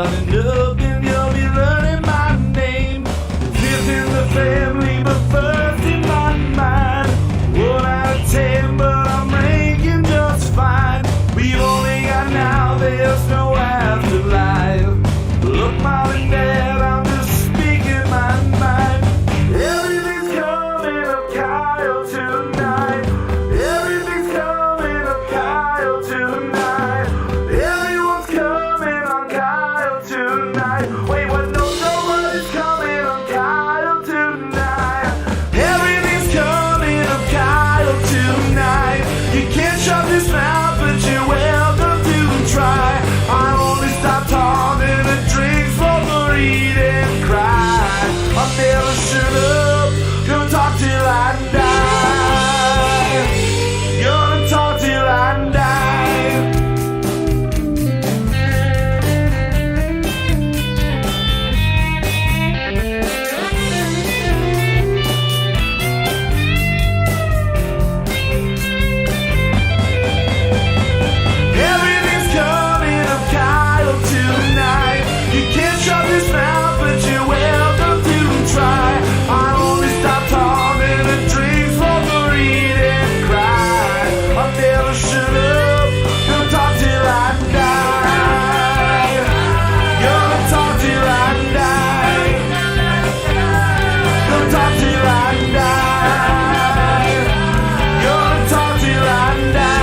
done enough, then you'll be learning my name. Fifth in the family, but first in my mind. 1 out of 10, but I'm ranking just fine. We've only got now, there's no afterlife. Look, Mom and Dad, I'm just speaking my mind. Everything's coming up Kyle tonight. Everything's coming up Kyle tonight. Everyone's coming on Kyle tonight. Wait, what? No, nobody's coming on Kyle tonight. Everything's coming up Kyle tonight. You can't shut this mouth, but you're welcome to try. I only stop talking and drink, smoke, or eat and cry. I never shut up, gonna talk till I die. Gonna talk till I die. Everything's coming up Kyle tonight. You can't shut this mouth, but you're welcome to try. I only stop talking and drink, smoke, or eat and cry. I never shut up, gonna talk till I die. Gonna talk till I die. Gonna talk till I die. Gonna talk till I die.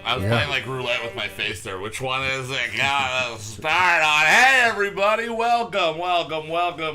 I was playing like roulette with my face there. Which one is it? Gotta start on. Hey, everybody. Welcome.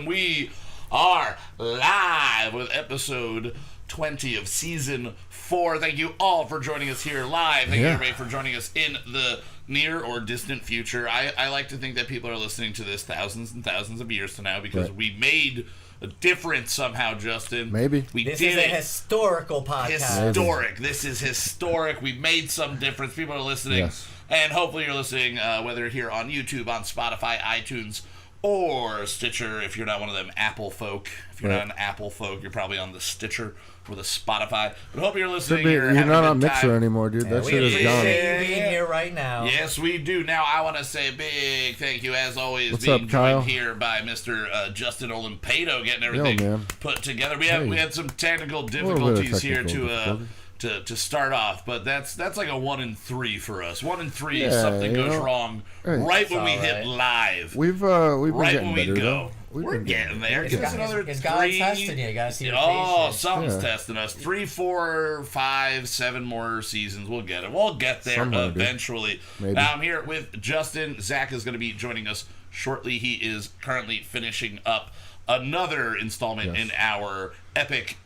We are live with episode 20 of season 4. Thank you all for joining us here live. Thank you everybody for joining us in the near or distant future. I like to think that people are listening to this thousands and thousands of years from now because we made a difference somehow, Justin. Maybe. This is a historical podcast. Historic. This is historic. We made some difference. People are listening. Yes. And hopefully you're listening, whether here on YouTube, on Spotify, iTunes, or Stitcher. If you're not one of them Apple folk. If you're not an Apple folk, you're probably on the Stitcher or the Spotify. But hope you're listening. You're not on Mixer anymore, dude. That shit is gone. Being here right now. Yes, we do. Now, I want to say a big thank you, as always, What's being up, Kyle? joined here by Mr. Justin Olimpado, getting everything put together. We had some technical difficulties here to start off, but that's like a 1 in 3 for us. 1 in 3 if something goes wrong right when we hit live. We've been right getting when we better, go. though. We're getting there. Give us another 3. Is God testing you? You gotta see your patience. Something's testing us. 3, 4, 5, 7 more seasons. We'll get it. We'll get there eventually. Now I'm here with Justin. Zach is going to be joining us shortly. He is currently finishing up another installment in our epic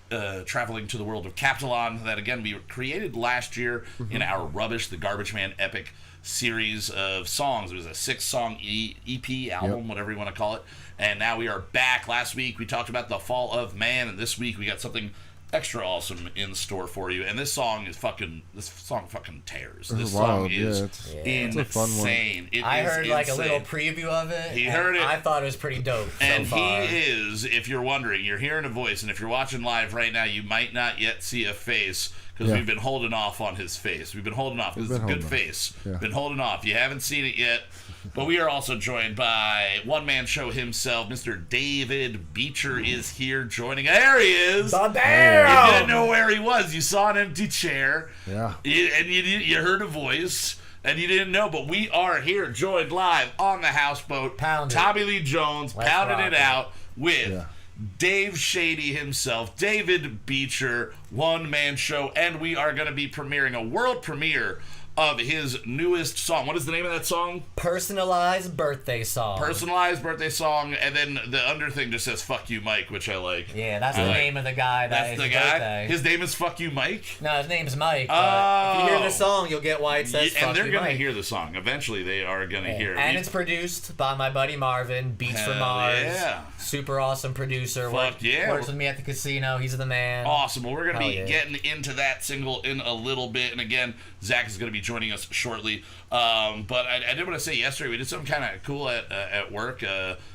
traveling to the world of Captalan that, again, we created last year in our Rubbish, the Garbage Man epic series of songs. It was a 6-song EP album, whatever you want to call it. And now we are back. Last week we talked about the fall of man, and this week we got something extra awesome in store for you. And this song fucking tears. This song is insane. It's a fun one. I heard like a little preview of it. He heard it. I thought it was pretty dope. And so far. he is, if you're wondering, you're hearing a voice, and if you're watching live right now, you might not yet see a face. Because we've been holding off on his face. We've been holding off. This is a good face. Been holding off. You haven't seen it yet. But we are also joined by one-man-show himself. Mr. David Beecher is here joining. There he is. The bear! You didn't know where he was. You saw an empty chair. Yeah. And you heard a voice. And you didn't know. But we are here joined live on the houseboat. Tommy Lee Jones pounding it out with Dave Shady himself, David Beecher, one-man show, and we are going to be premiering a world premiere of his newest song. What is the name of that song? Personalized birthday song. Personalized birthday song, and then the under thing just says "Fuck You, Mike," which I like. Yeah, that's the name of the guy. That's the guy. Birthday. His name is "Fuck You, Mike." No, his name's Mike. But if you hear the song, you'll get why it says "Fuck You, Mike." And they're going to hear the song. Eventually, they are going to hear it. And it's produced by my buddy Marvin, Beats for Mars. Yeah. Super awesome producer. Works with me at the casino. He's the man. Awesome. Well, we're going to be getting into that single in a little bit. And again, Zach is going to be joining us shortly. But I did want to say yesterday we did something kind of cool at work.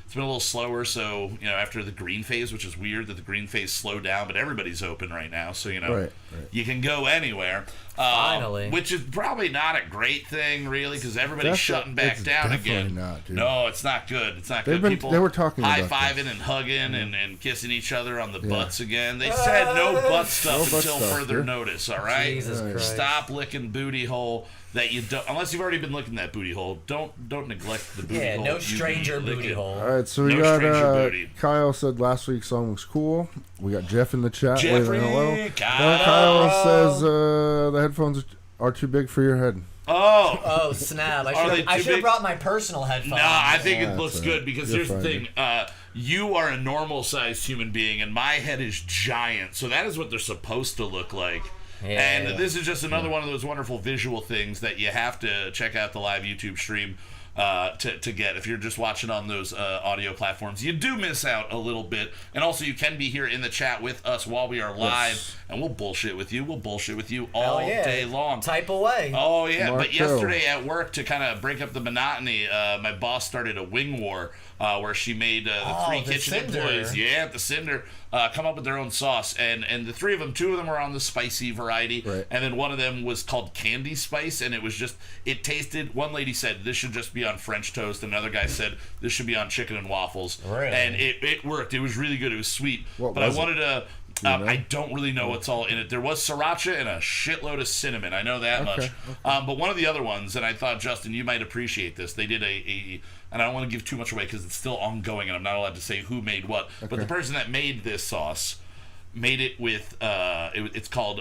It's been a little slower, so, after the green phase, which is weird that the green phase slowed down, but everybody's open right now, so, right. You can go anywhere. Finally. Which is probably not a great thing, really, because everybody's shutting back down again. Not, dude. No, it's not good. It's not good. People they were talking high-fiving and hugging and kissing each other on the butts again. They said no butt stuff until further notice, all right? Jesus Christ. Stop licking booty hole that you don't, unless you've already been licking that booty hole. Don't neglect the booty hole. Yeah, no stranger booty hole. All right, so we got Kyle said last week's song was cool. We got Jeff in the chat. Jeffrey, hello. Kyle says the headphones are too big for your head. Oh snap! I should have brought my personal headphones. No, I think it looks good because here's the thing. You are a normal-sized human being, and my head is giant, so that is what they're supposed to look like. Yeah, this is just another one of those wonderful visual things that you have to check out the live YouTube stream to get. If you're just watching on those audio platforms, you do miss out a little bit. And also, you can be here in the chat with us while we are live, and we'll bullshit with you. We'll bullshit with you all day long. Type away. Oh, yeah. But yesterday at work, to kind of break up the monotony, my boss started a wing war where she made the three kitchen employees, the Cinder, come up with their own sauce. And the three of them, two of them were on the spicy variety, and then one of them was called candy spice, and it was just, it tasted, one lady said, this should just be on French toast. Another guy said, this should be on chicken and waffles. Really? And it worked. It was really good. It was sweet. But I wanted to... I don't really know what's all in it. There was sriracha and a shitload of cinnamon. I know that much. But one of the other ones, and I thought, Justin, you might appreciate this. They did and I don't want to give too much away because it's still ongoing and I'm not allowed to say who made what. But the person that made this sauce made it with, it's called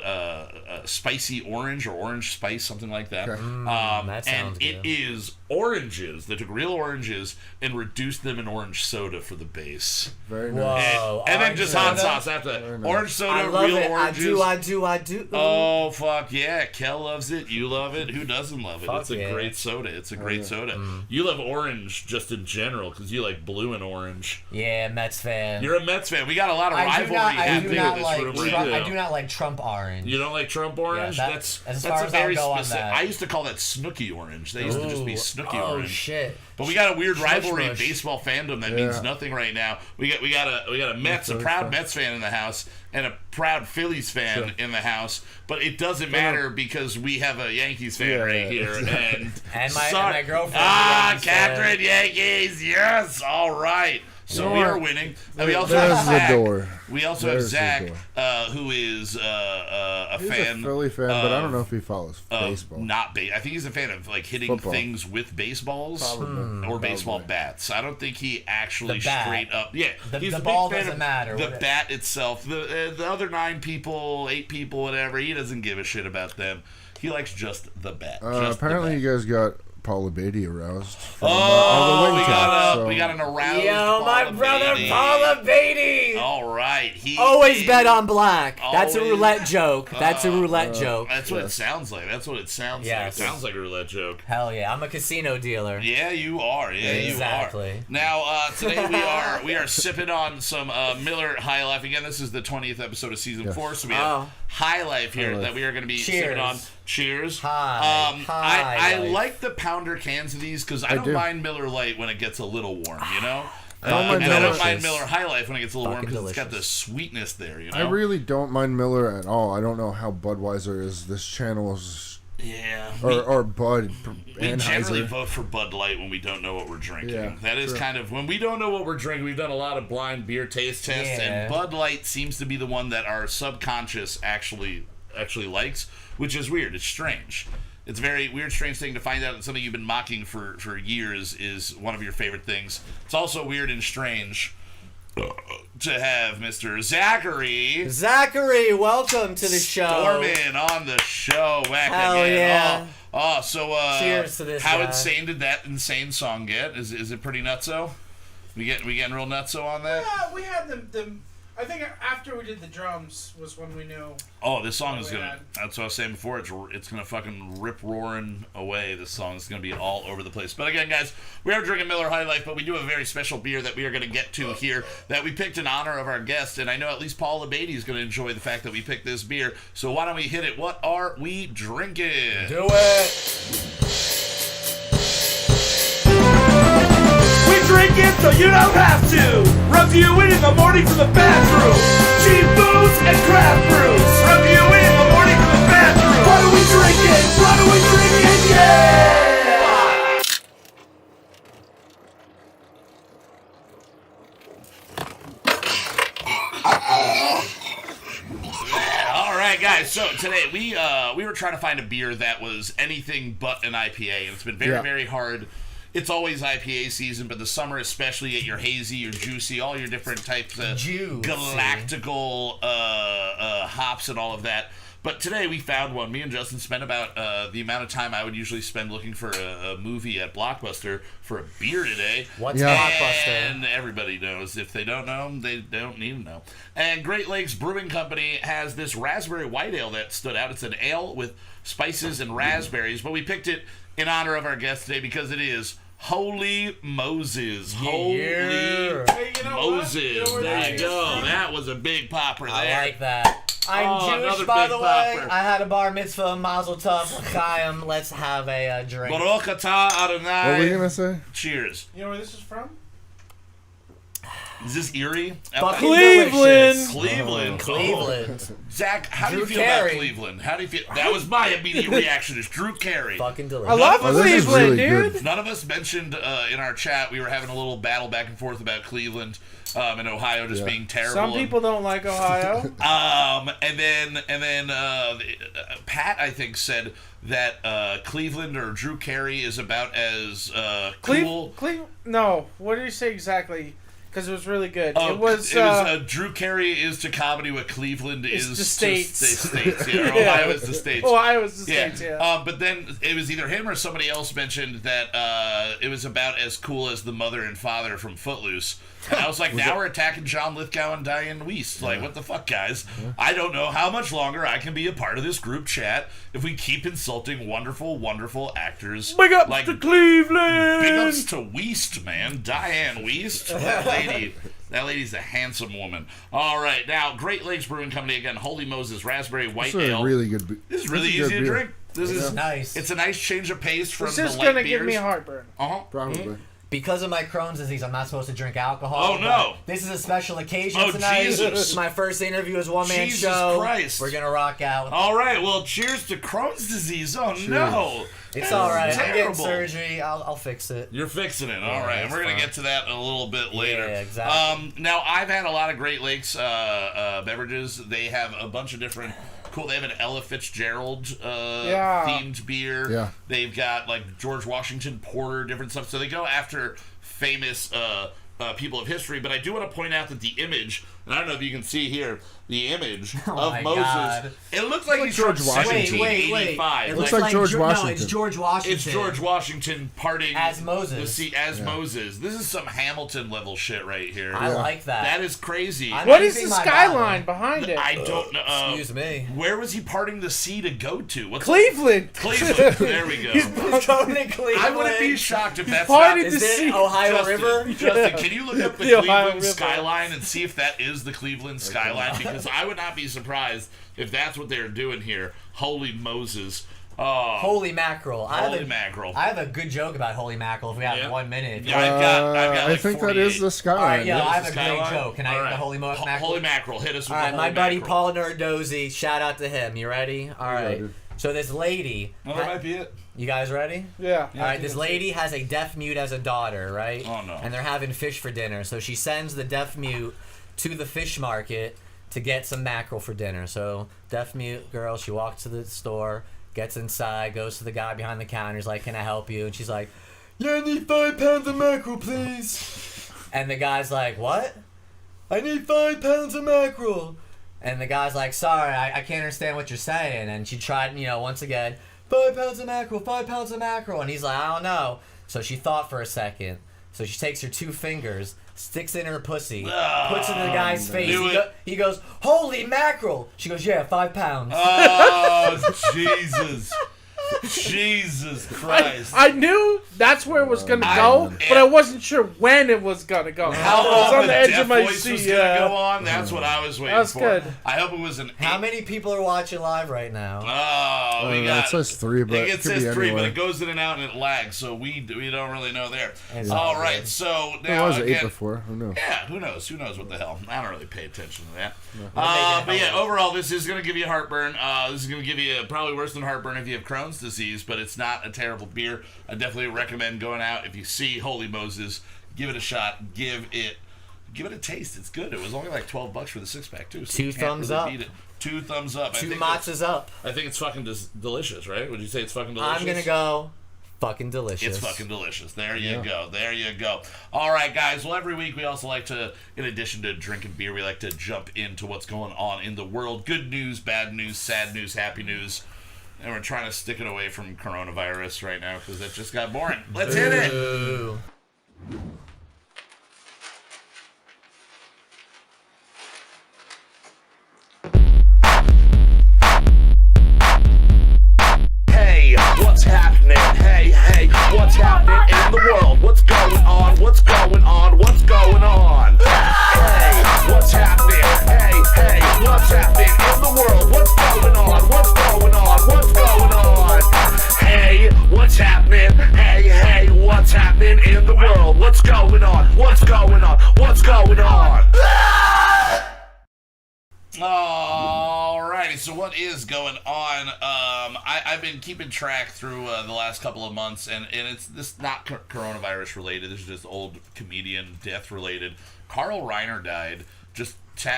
spicy orange or orange spice, something like that. That sounds good. It is oranges. They took real oranges and reduced them in orange soda for the base. Very nice. Whoa, and then just hot sauce after that. Orange soda, I love real it. oranges. I do. Oh, fuck yeah. Kel loves it. You love it. Who doesn't love it? Fuck It's a great soda. It's a great soda. You love orange just in general because you like blue and orange. Yeah, Mets fan. You're a Mets fan. We got a lot of rivalry happening in this room right now. I do not like Trump orange. You don't like Trump orange? Yeah, that's as far as very I'll go specific. On that. I used to call that Snooki orange. They used to just be Snooki orange. Oh shit. But we got a weird rivalry in baseball fandom that means nothing right now. We got a Mets, a proud Mets fan in the house, and a proud Phillies fan in the house. But it doesn't matter because we have a Yankees fan right here, and my girlfriend. Catherine Yankees, yes, all right. So we are winning. And we also have Zach. The door. We also have Zach, who is a fan. He's a Philly fan, but I don't know if he follows baseball. I think he's a fan of like hitting things with baseballs or baseball bats. I don't think he actually straight up. Yeah, he's a ball big fan doesn't of matter. The bat itself. The other 9 people, 8 people, whatever. He doesn't give a shit about them. He likes just the bat. Apparently, you guys got Paula Beatty aroused. We got an aroused. Yo, my brother Paula Beatty. All right, always bet on black. That's a roulette joke. That's a roulette joke. That's what it sounds like. That's what it sounds like. It sounds like a roulette joke. Hell yeah, I'm a casino dealer. Yeah, you are. Yeah, exactly. You are. Now today we are sipping on some Miller High Life. Again, this is the 20th episode of season 4, so we have High Life here that we are going to be sipping on. Cheers. I like the pounder cans of these because I don't mind Miller Lite when it gets a little warm, you know? I don't mind Miller High Life when it gets a little warm because it's got the sweetness there, you know? I really don't mind Miller at all. I don't know how Budweiser is. This channel is... Yeah. Or Bud. We generally vote for Bud Light when we don't know what we're drinking. Yeah, that is kind of... When we don't know what we're drinking, we've done a lot of blind beer taste tests, and Bud Light seems to be the one that our subconscious actually likes, which is weird. It's strange. It's a very weird, strange thing to find out that something you've been mocking for years is one of your favorite things. It's also weird and strange to have Mr. Zachary. Zachary, welcome to the show. Storming on the show. Hell again. Yeah. So cheers to this How guy. insane did that insane song get? Is it pretty nutso? We getting real nutso on that? Yeah, we had the I think after we did the drums was when we knew. Oh, this song is gonna. That's what I was saying before. It's gonna fucking rip roaring away. This song is gonna be all over the place. But again, guys, we are drinking Miller High Life, but we do have a very special beer that we are gonna get to here that we picked in honor of our guest, and I know at least Paula Beatty is gonna enjoy the fact that we picked this beer. So why don't we hit it? What are we drinking? Do it. We drinking so you don't have to. Rub you in the morning from the bathroom. Cheap booze and craft brews. Rub you in the morning from the bathroom. What are we drinking? What are we drinking? Yeah! All right, guys. So today we were trying to find a beer that was anything but an IPA, and it's been very hard. It's always IPA season, but the summer especially, get your hazy, your juicy, all your different types of galactical hops and all of that. But today we found one. Me and Justin spent about the amount of time I would usually spend looking for a movie at Blockbuster for a beer today. What's Blockbuster? And everybody knows. If they don't know, they don't need to know. And Great Lakes Brewing Company has this raspberry white ale that stood out. It's an ale with spices and raspberries, but we picked it in honor of our guest today because it is Holy Moses. Holy Moses. There you go. That was a big popper there. I like that. I'm Jewish, by the way. Popper. I had a bar mitzvah, Mazel Tov, Chaim. Let's have a drink. Baruch atah Adonai. What were you going to say? Cheers. You know where this is from? Is this Erie? Cleveland. Cleveland. Oh. Zach, how do you feel about Cleveland? How do you feel? That was my immediate reaction. Is Drew Carey. Fucking delicious. I love Cleveland, dude. Good. None of us mentioned in our chat, we were having a little battle back and forth about Cleveland and Ohio just being terrible. Some people don't like Ohio. And then Pat, I think, said that Cleveland or Drew Carey is about as cool. No, what did he say exactly? Because it was really good. Oh, it was Drew Carey is to comedy what Cleveland is the States. to States. Yeah, or Ohio is the States. Ohio is the States, yeah. But then it was either him or somebody else mentioned that it was about as cool as the mother and father from Footloose. And I was like, now we're attacking John Lithgow and Diane Wiest. Like, what the fuck, guys? I don't know how much longer I can be a part of this group chat if we keep insulting wonderful, wonderful actors. Big ups like, to Cleveland! Big ups to Wiest, man. Diane Wiest. That lady's a handsome woman. All right, now, Great Lakes Brewing Company, again, Holy Moses Raspberry White Ale. Really good. This is really easy to drink. This is nice. It's a nice change of pace from the light beers. This is going to give me heartburn. Probably. Mm-hmm. Because of my Crohn's disease, I'm not supposed to drink alcohol. Oh, no. This is a special occasion Oh, tonight. Jesus. My first interview is one-man Jesus show. Christ. We're going to rock out. All right, well, cheers to Crohn's disease. Oh, no. It's all right. Terrible. I'm getting surgery. I'll fix it. You're fixing it. All right. And we're going to get to that a little bit later. Yeah, exactly. Now, I've had a lot of Great Lakes beverages. They have a bunch of different... Cool. They have an Ella Fitzgerald themed beer. Yeah. They've got like George Washington Porter, different stuff. So they go after famous people of history. But I do want to point out that the image, and I don't know if you can see here, the image of Moses. God. It looks like he's George from Washington. 1785. It looks like George Washington. No, it's George Washington. It's George Washington parting as Moses. the sea as Moses. This is some Hamilton level shit right here. I like that. That is crazy. What is the skyline behind it? I don't know. Excuse me. Where was he parting the sea to go to? Cleveland. Cleveland. There we go. He's going to Cleveland. I wouldn't be shocked if that's parted not... the sea. Ohio Justin, River? Justin, can you look up the Cleveland skyline and see if that is the Cleveland skyline? Because I would not be surprised if that's what they're doing here. Holy Moses. Holy mackerel. Holy mackerel. I have a good joke about holy mackerel if we have 1 minute. Yeah, I've got like I think 48. that is the skyline. All right, I have a great joke. Can I All get right. the holy mackerel? Holy mackerel. Hit us with All the right, holy my buddy mackerel. Paul Nardozzi, shout out to him. You ready? All right. So this lady... Well, that might be it. You guys ready? Yeah. All right, this lady has a deaf mute as a daughter, right? Oh, no. And they're having fish for dinner. So she sends the deaf mute to the fish market to get some mackerel for dinner. So deaf mute girl, she walks to the store, gets inside, goes to the guy behind the counter. He's like, can I help you? And she's like, yeah, I need 5 pounds of mackerel, please. And the guy's like, what? I need 5 pounds of mackerel. And the guy's like, sorry, I can't understand what you're saying. And she tried, once again, 5 pounds of mackerel, 5 pounds of mackerel. And he's like, I don't know. So she thought for a second. So she takes her 2 fingers, sticks it in her pussy, puts it in the guy's face. He goes, holy mackerel. She goes, yeah, 5 pounds. Oh, Jesus. Jesus Christ. I knew that's where it was going to go, but I wasn't sure when it was going to go. How it was long on the edge Deaf of my Voice seat. was going to go on? That's what I was waiting That's for. good. I hope it was an 8. How many people are watching live right now? Oh, we got... It says 3, but it says 3, anywhere. but it goes in and out and it lags, so we don't really know there. It's All all right, good. so It now was 8 again, before. Who knows? yeah, who knows? Who knows what the hell? I don't really pay attention to that. making But it yeah, hell. overall, this is going to give you heartburn. This is going to give you probably worse than heartburn if you have Crohn's disease, but it's not a terrible beer. I definitely recommend going out. If you see Holy Moses, give it a shot. Give it a taste. It's good. It was only like $12 for the 6-pack too. So 2 you can't thumbs really up. beat it. 2 thumbs up. 2 matchas up. I think it's fucking delicious, right? Would you say it's fucking delicious? I'm gonna go fucking delicious. It's fucking delicious. There you go. There you go. All right, guys. Well, every week we also like to, in addition to drinking beer, we like to jump into what's going on in the world. Good news, bad news, sad news, happy news. And we're trying to stick it away from coronavirus right now because that just got boring. Let's hit it. Ooh. Hey, what's happening? Hey, what's happening in the world? What's going on? What's going on? What's going on? Hey, what's happening? Hey, what's happening in the world? What's going on? What's going on? What's going on? Hey, what's happening? Hey, what's happening in the world? What's going on? What's going on? What's going on? Alrighty, so what is going on? I've been keeping track through the last couple of months, and it's this not coronavirus related. This is just old comedian death related. Carl Reiner died. Just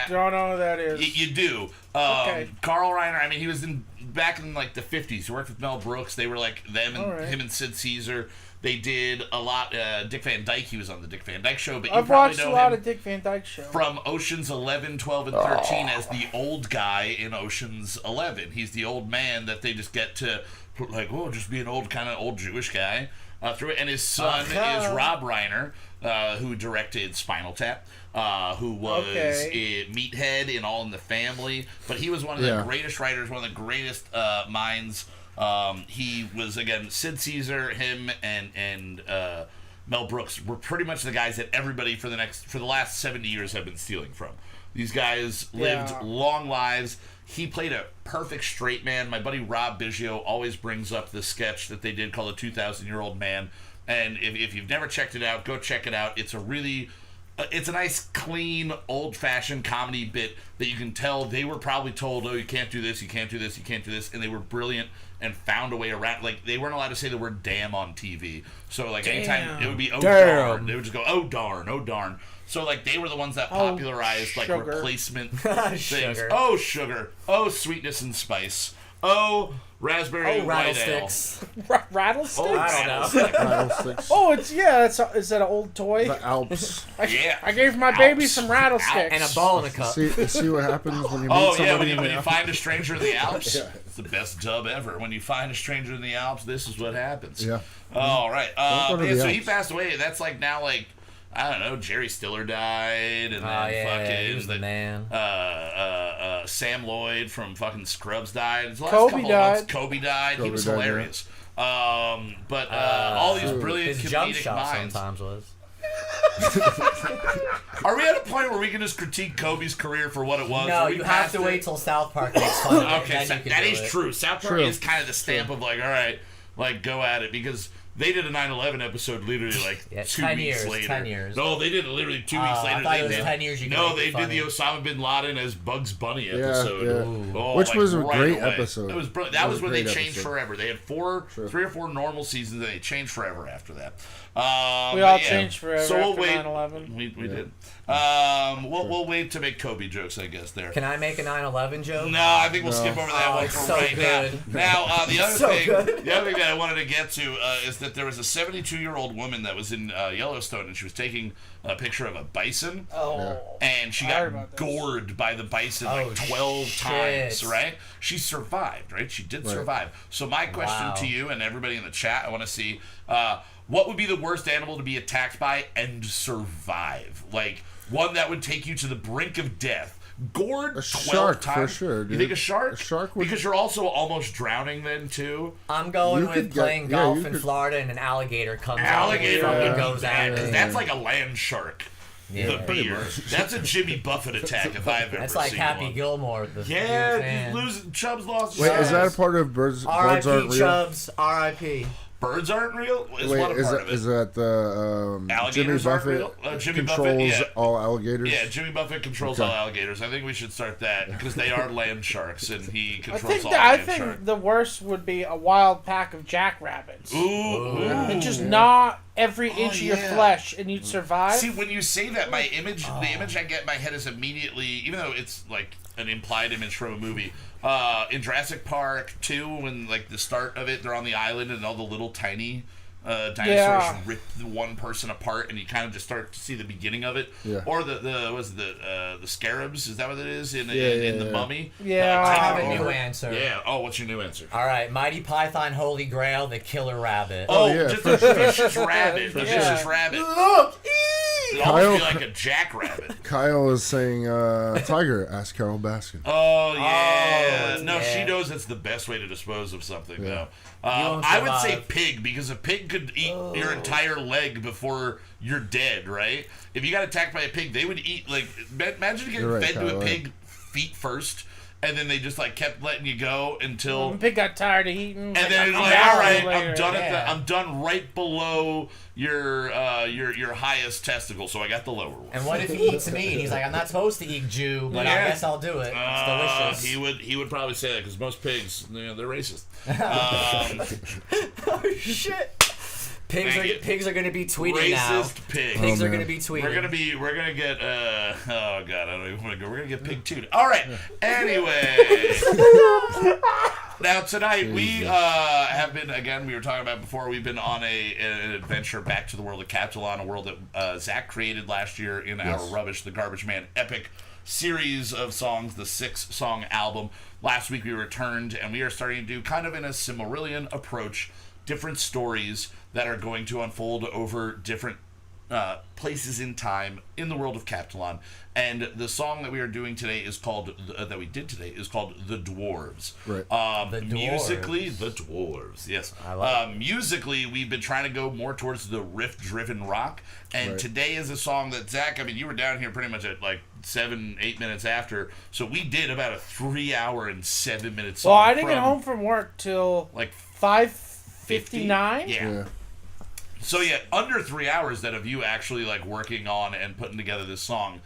Don't know who that is. You do. Okay. Carl Reiner. I mean, he was back in like the 50s. He worked with Mel Brooks. They were like them and All right. him and Sid Caesar. They did a lot. Dick Van Dyke. He was on the Dick Van Dyke Show, but you I've probably watched know a lot him of Dick Van Dyke show. from Oceans 11, 12, and 13 as the old guy in Oceans 11. He's the old man that they just get to, like, oh, just be an old kind of old Jewish guy through it. And his son is Rob Reiner, who directed Spinal Tap, who was Meathead in All in the Family. But he was one of the greatest writers, one of the greatest minds. He was, again, Sid Caesar, him, and Mel Brooks were pretty much the guys that everybody for the last 70 years have been stealing from. These guys lived long lives. He played a perfect straight man. My buddy Rob Biggio always brings up the sketch that they did called The 2,000-Year-Old Man. And if you've never checked it out, go check it out. It's a nice, clean, old-fashioned comedy bit that you can tell they were probably told, oh, you can't do this, you can't do this, you can't do this, and they were brilliant and found a way around. Like, they weren't allowed to say the word damn on TV. So, like, anytime it would be, oh, darn. They would just go, oh, darn, oh, darn. So, like, they were the ones that popularized, like, replacement things. Sugar. Oh, sugar. Oh, sweetness and spice. Oh, raspberry white ale. rattlesticks. Rattlesticks? Oh, I don't know. rattlestick. Rattlesticks. Oh, is that an old toy? The Alps. I gave my baby some rattlesticks. And a ball in a cup. See what happens when you meet Oh, somebody yeah, when in the you Alps? find a stranger in the Alps. Yeah. It's the best dub ever. When you find a stranger in the Alps, this is what happens. Yeah. All right. Don't go to the So he Alps. passed away. That's like now, like, I don't know, Jerry Stiller died, and then fucking he was the man. Sam Lloyd from fucking Scrubs died. The last Kobe couple of died. months, Kobe died. He Kobe was died, hilarious. But all these brilliant His jump comedic shot minds. sometimes was. Are we at a point where we can just critique Kobe's career for what it was? No, Are we you have past to it? wait till South Park makes fun of it. Okay, so then you that can is do it. true. South Park True. is kind of the stamp of like, all right, like go at it, because they did a 9/11 episode literally like 2 10 weeks years, later. 10 years. No, they did it literally 2 weeks later. I thought They it was did. 10 years. You No, could they make it did the funny. Osama bin Laden as Bugs Bunny Yeah, episode. yeah. Oh, Which like, was a right great away. episode. It was brilliant. That That was was a when they great changed episode. forever. They had 3 or 4 normal seasons, and they changed forever after that. We But all yeah. changed forever So we'll after wait. 9/11. We did. We'll wait to make Kobe jokes, I guess. There. Can I make a 9/11 joke? No, I think we'll skip over that one it's for so right good. now. Now, the other So thing, good. the other thing that I wanted to get to is that there was a 72-year-old woman that was in Yellowstone, and she was taking a picture of a bison, and she I heard got about this. gored by the bison Oh, like 12 shit. times. Right? She survived. Right? She did survive. So my question Wow. to you and everybody in the chat, I want to see. What would be the worst animal to be attacked by and survive? Like, one that would take you to the brink of death. gored A 12 shark, times. for sure, You dude. think a shark? A shark would... Because you're also almost drowning then, too. I'm going You with could playing get- golf you in could- Florida and an alligator comes Alligator out would and be goes bad, at 'cause me. that's like a land shark. Yeah. The beard. That's a Jimmy Buffett attack if I've ever That's like seen Happy one. Gilmore. The Yeah, fan. you lose. Chubbs lost his Wait, is that a ass. part of Birds Aren't R.I.P. Real? Chubs. R.I.P. Birds aren't real? Is Wait, one a is part that, of it? is that the Jimmy Alligators aren't Buffett real? Jimmy controls Buffett, yeah. all alligators? Yeah, Jimmy Buffett controls Okay. all alligators. I think we should start that because they are land sharks and he I controls think all I land think sharks. the worst would be a wild pack of jackrabbits. Ooh. And just gnaw every inch of your yeah. flesh, and you'd survive. See, when you say that, the image I get in my head is immediately, even though it's like an implied image from a movie, in Jurassic Park 2, when like the start of it, they're on the island and all the little tiny dinosaurs rip the one person apart, and you kind of just start to see the beginning of it. Yeah. Or the scarabs? Is that what it is in the Mummy? Yeah. I Take have it a new over. answer. Yeah. Oh, what's your new answer? All right, Mighty Python, Holy Grail, the killer rabbit. Oh, yeah, just for a sure. vicious rabbit. A Yeah. vicious rabbit. Look! It almost Kyle- be like a jackrabbit. Kyle is saying tiger. Ask Carol Baskin. Oh yeah, Oh, no, yeah. she knows it's the best way to dispose of something. Yeah. Though, won't I would say survive. pig because a pig could eat your entire leg before you're dead. Right? If you got attacked by a pig, they would eat like. Imagine getting You're right, fed to a Kyle, pig feet first, and then they just like kept letting you go until. Pig got tired of eating. And then I'm like, out all right, later. I'm done Yeah. I'm done right below your highest testicle, so I got the lower one. And what if he eats meat? He's like, I'm not supposed to eat Jew, but I Yeah. guess I'll do it. It's delicious. He would probably say that because most pigs, they're racist. Oh, shit. Thank you. Pigs are going to be tweeting now. Racist pig. Pigs Oh, are man. going to be tweeting. We're gonna get oh god, I don't even want to go. We're gonna get pig tooed. All right. Anyway, now tonight we have been again. We were talking about before. We've been on an adventure back to the world of Captalan, a world that Zach created last year in our Rubbish the Garbage Man epic series of songs, the 6-song album. Last week we returned, and we are starting to do kind of in a Silmarillion approach, different stories that are going to unfold over different places in time in the world of Captalan. And the song that we are doing today is called that we did today is called The Dwarves. Right. The Dwarves. Musically, The Dwarves. Yes. I like musically, we've been trying to go more towards the riff-driven rock. And Right. today is a song that Zach. I mean, you were down here pretty much at like 7-8 minutes after. So we did about a 3-hour and 7-minute song. Well, I didn't get from, home from work till like 5:59. Yeah. So yeah, under 3 hours that of you actually like working on and putting together this song.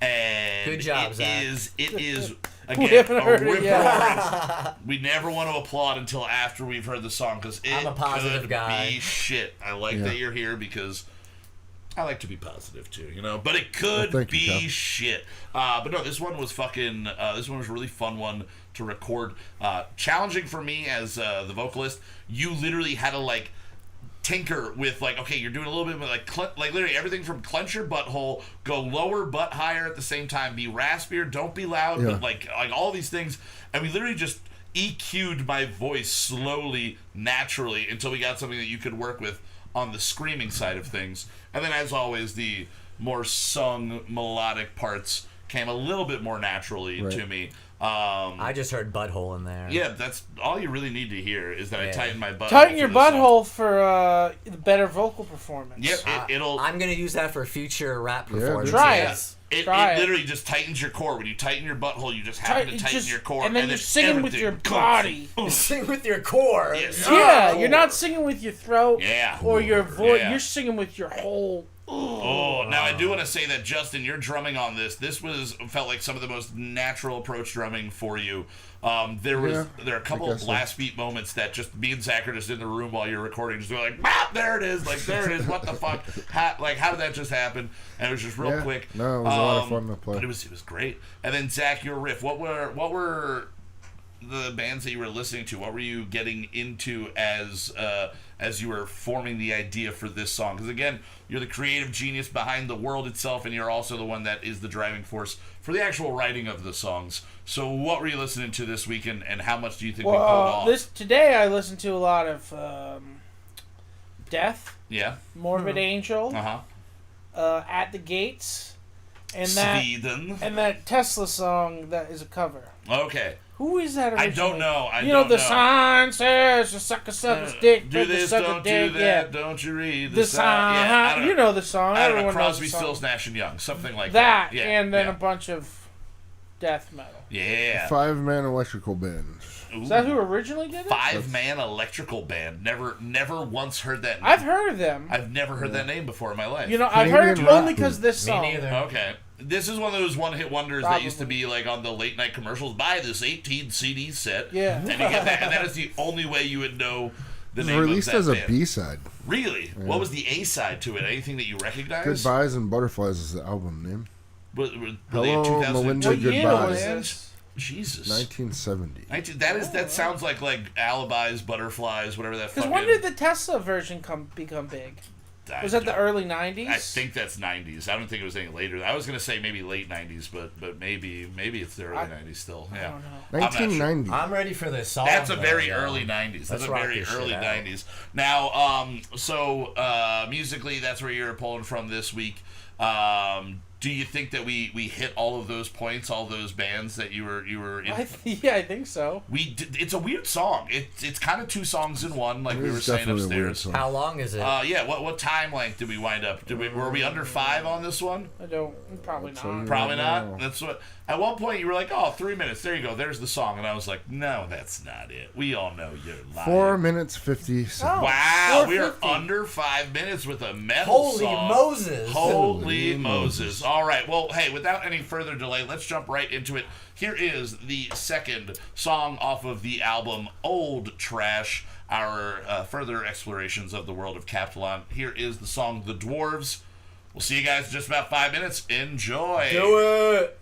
And Good job, it Zach. it is We again haven't a heard it rip yet. roaring. We never want to applaud until after we've heard the song because it I'm a positive could guy. be shit. I like Yeah. that you're here because I like to be positive too, you know. But it could Well, thank you, be Cal. shit. But no, this one was fucking. This one was a really fun one to record. Challenging for me as the vocalist. You literally had to like tinker with like, okay, you're doing a little bit of like literally everything from clench your butthole, go lower but higher at the same time, be raspier, don't be loud, Yeah. but like all these things. And we literally just EQ'd my voice slowly, naturally, until we got something that you could work with on the screaming side of things. And then, as always, the more sung melodic parts came a little bit more naturally Right. to me. I just heard butthole in there. Yeah, that's all you really need to hear is that I Yeah. tighten my butt. Tighten your butthole for better vocal performance. Yep, it'll. I'm going to use that for future rap Yeah, performances. Try it. It Try it. literally just tightens your core. When you tighten your butthole, you just happen to tighten your core. and then you're singing with your body. Sing with your core. Yes. Yeah, Oh. you're not singing with your throat Yeah. or your voice. Yeah. You're singing with your whole. Oh, now I do want to say that Justin, you're drumming on this. This felt like some of the most natural approach drumming for you. There are a couple I of guess so. blast beat moments that just me and Zach are just in the room while you're recording, just going like, "Bop, there it is!" Like there it is. What the fuck? How did that just happen? And it was just real Yeah. quick. No, it was a lot of fun to play. But it was great. And then Zach, your riff. What were the bands that you were listening to? What were you getting into as you were forming the idea for this song? Because again, you're the creative genius behind the world itself, and you're also the one that is the driving force for the actual writing of the songs. So what were you listening to this weekend, and how much do you think we pulled off? Today I listened to a lot of Death, Yeah. Morbid Angel, Uh-huh. At the Gates, And Sweden. And that Tesla song that is a cover. Okay. Who is that originally? I don't know. You know the sign says, suck a dick, do this, suck don't a dick. do that, don't you read the sign? Yeah, you know the song. I don't know. Everyone knows Crosby, the song. Stills, Nash and Young, something like that. That, Yeah, and then yeah. a bunch of death metal. Yeah. 5-man electrical band. Ooh. Is that who originally did it? 5-man electrical band. Never once heard that name. I've heard of them. I've never heard that name before in my life. You know, I've heard it Canadian only rock because this song. Me neither. Okay. This is one of those one-hit wonders that Probably. used to be like on the late night commercials. Buy this 18 CD set. Yeah. And you get that, and that is the only way you would know the It was name released of that as a band. B-side. Really? Yeah. What was the A-side to it? Anything that you recognize? Goodbyes and Butterflies is the album name. Were Hello, they 2000? Melinda, What year Goodbye. was this? Jesus. 1970. That sounds like Alibis, Butterflies, whatever that Because fucking... when did the Tesla version become big? Was that the early 90s? I think that's 90s. I don't think it was any later. I was going to say maybe late 90s, but maybe it's the early 90s still. Yeah. I don't know. 1990. I'm ready for this song. That's a very though, early 90s. That's Let's a rock very this shit early out. 90s. Now, musically, that's where you're pulling from this week. Do you think that we hit all of those points, all those bands that you were in? Yeah, I think so. It's a weird song. It's kind of two songs in one, like It we were is saying definitely a weird upstairs. song. How long is it? Yeah. What time length did we wind up? Were we under 5 on this one? I don't. Probably not. Probably No. not. That's what. At one point you were like, "Oh, 3 minutes. There you go. There's the song," and I was like, "No, that's not it. We all know you're lying." 4 minutes 50 seconds. Oh, Wow, we are 4:50. under 5 minutes with a metal Holy song. Moses! Holy Moses. All right. Well, hey, without any further delay, let's jump right into it. Here is the second song off of the album Old Trash, our further explorations of the world of Captalan. Here is the song The Dwarves. We'll see you guys in just about 5 minutes. Enjoy. Do it!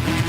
Thank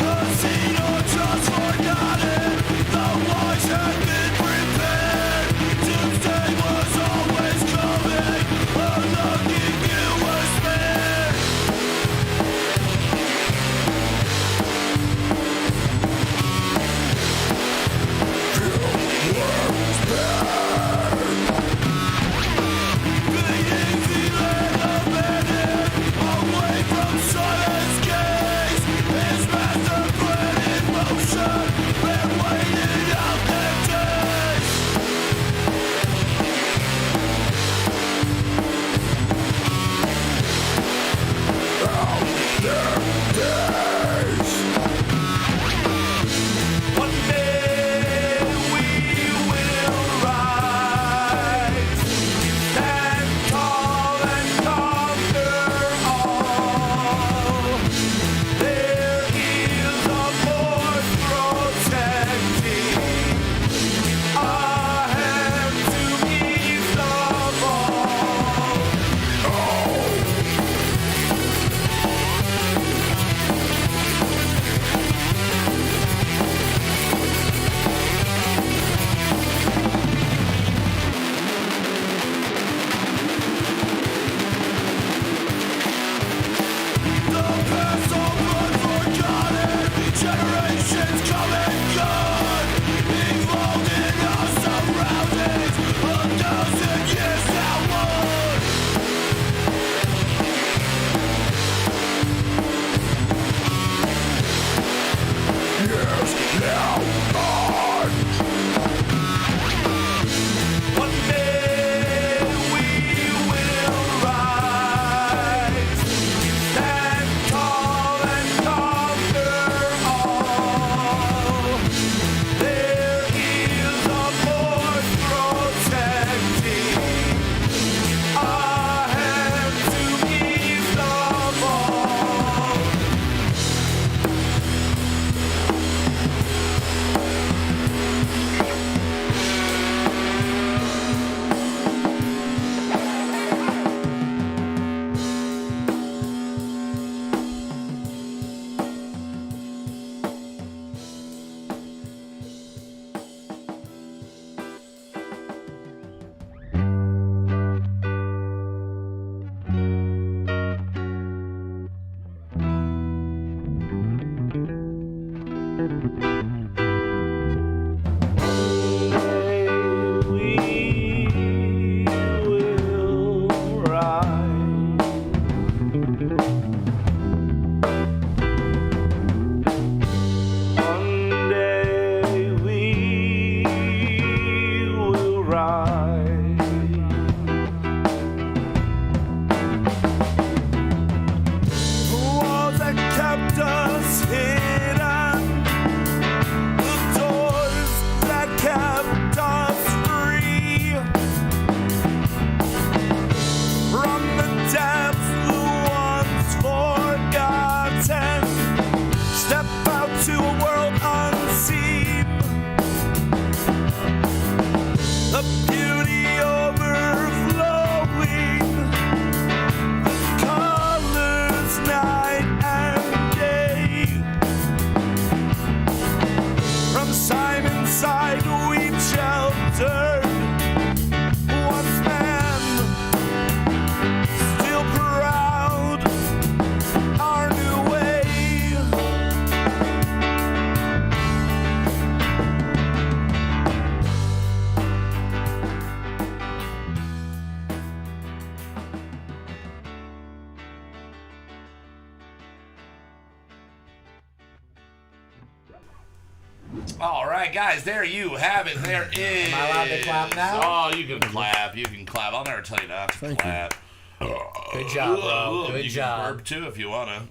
All right, guys, there you have it. There is. Am I allowed to clap now? Oh, you can clap. You can clap. I'll never tell you not to clap. Good job, bro. Good you job. can burp too if you wanna.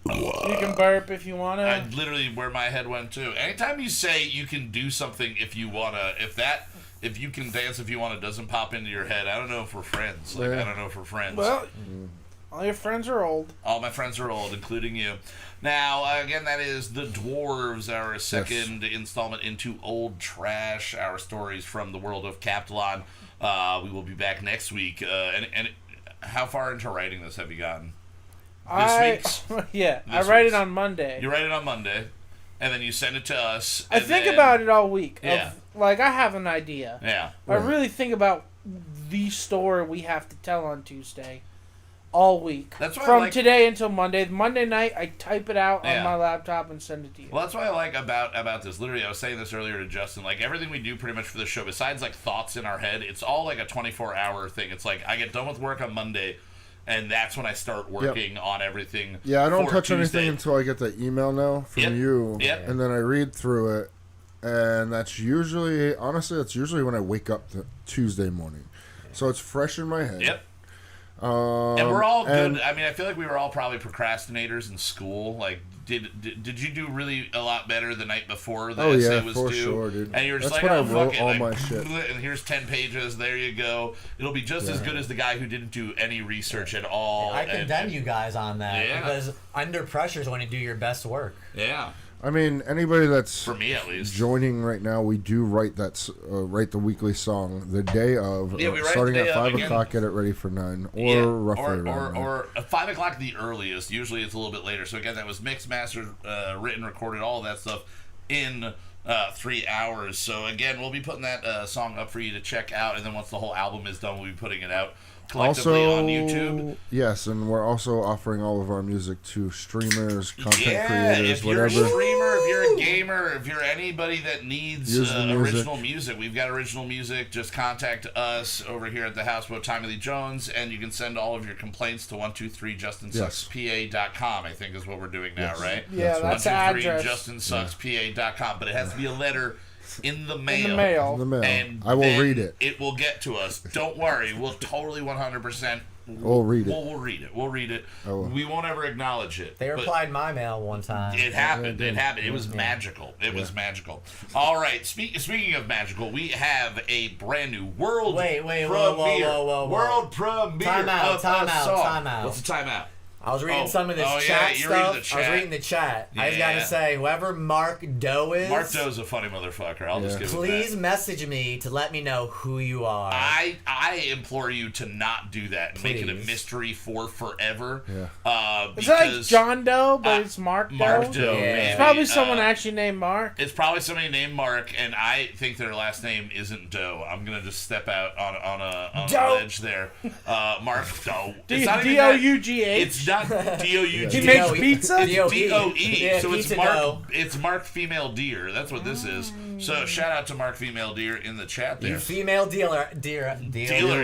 You can burp if you wanna. I literally where my head went too. Anytime you say you can do something if you wanna, if you can dance if you wanna doesn't pop into your head, I don't know if we're friends. Like I don't know if we're friends. Well, all your friends are old. All my friends are old, including you. Now, again, that is The Dwarves, our second installment into Old Trash, our stories from the world of Captalan. We will be back next week. And how far into writing this have you gotten? This week's? Yeah, This I write week's. it on Monday. You write it on Monday, and then you send it to us. I think about it all week. Yeah. Like, I have an idea. Yeah. I really think about the story we have to tell on Tuesday all week. That's why I From like- today until Monday. Monday night, I type it out Yeah. on my laptop and send it to you. Well, that's what I like about this. Literally, I was saying this earlier to Justin. Like, everything we do pretty much for the show, besides, like, thoughts in our head, it's all, like, a 24-hour thing. It's like, I get done with work on Monday, and that's when I start working on everything. Yeah, I don't for touch Tuesday. anything until I get the email now from you. Yep. And then I read through it. And that's usually, honestly, that's usually when I wake up the Tuesday morning. So it's fresh in my head. Yep. And we're all good. and- I mean, I feel like we were all probably procrastinators in school. Like, did you do really a lot better the night before the essay was for due? sure, dude. And you were just That's like, when oh, I fuck wrote it. all Like, my shit. and here's 10 pages. There you go. It'll be just as good as the guy who didn't do any research at all. I condemn you guys on that Yeah. because under pressure is when you do your best work. Yeah. I mean, anybody that's For me, at least. joining right now, we do write the weekly song the day of. Yeah, we write starting the day at of 5 again. o'clock, get it ready for 9, or Yeah, roughly around 9. or 5 o'clock the earliest. Usually it's a little bit later. So again, that was mixed, mastered, written, recorded, all of that stuff in 3 hours. So again, we'll be putting that song up for you to check out, and then once the whole album is done, we'll be putting it out collectively on YouTube. Yes, and we're also offering all of our music to streamers, content Yeah, creators, if you're whatever. a streamer, if you're a gamer, if you're anybody that needs Use the music. original music, we've got original music. Just contact us over here at the Houseboat, Tommy Lee Jones, and you can send all of your complaints to 123justinsuckspa.com, I think is what we're doing now, right? Yeah, that's the address. 123justinsuckspa.com, but it has to be a letter in the mail. In the mail. In the mail. And I will then read it. It will get to us. Don't worry. We'll totally 100%. We'll read it. We'll read it. We'll read it. I will. We won't ever acknowledge it. They but replied my mail one time. It happened. It happened. It was magical. It was magical. All right. Speaking of magical, we have a brand new world Wait, premiere. whoa. World premiere. Time out, of a time out, song. time out. What's the timeout? I was reading Oh. some of this Oh, yeah, chat you're reading stuff. the I was chat. reading the chat. I just gotta Yeah. say, whoever Mark Doe is, Mark Doe's a funny motherfucker. I'll just give it please that. message me to let me know who you are. I implore you to not do that and make it a Please. mystery for forever. Yeah. Is that like Because John Doe, but it's Mark Doe? Mark Doe. Yeah. maybe. It's probably someone actually named Mark. It's probably somebody named Mark, and I think their last name isn't Doe. I'm gonna just step out on a Doe. ledge there. Mark Doe. It's not even D-O-U-G-H. It's not D-O-U-G-H. He makes pizza? D-O-E. Yeah, So it's pizza Mark. dough. It's Mark Female Deer. That's what this is. So shout out to Mark Female Deer in the chat there. You female dealer. Dealer,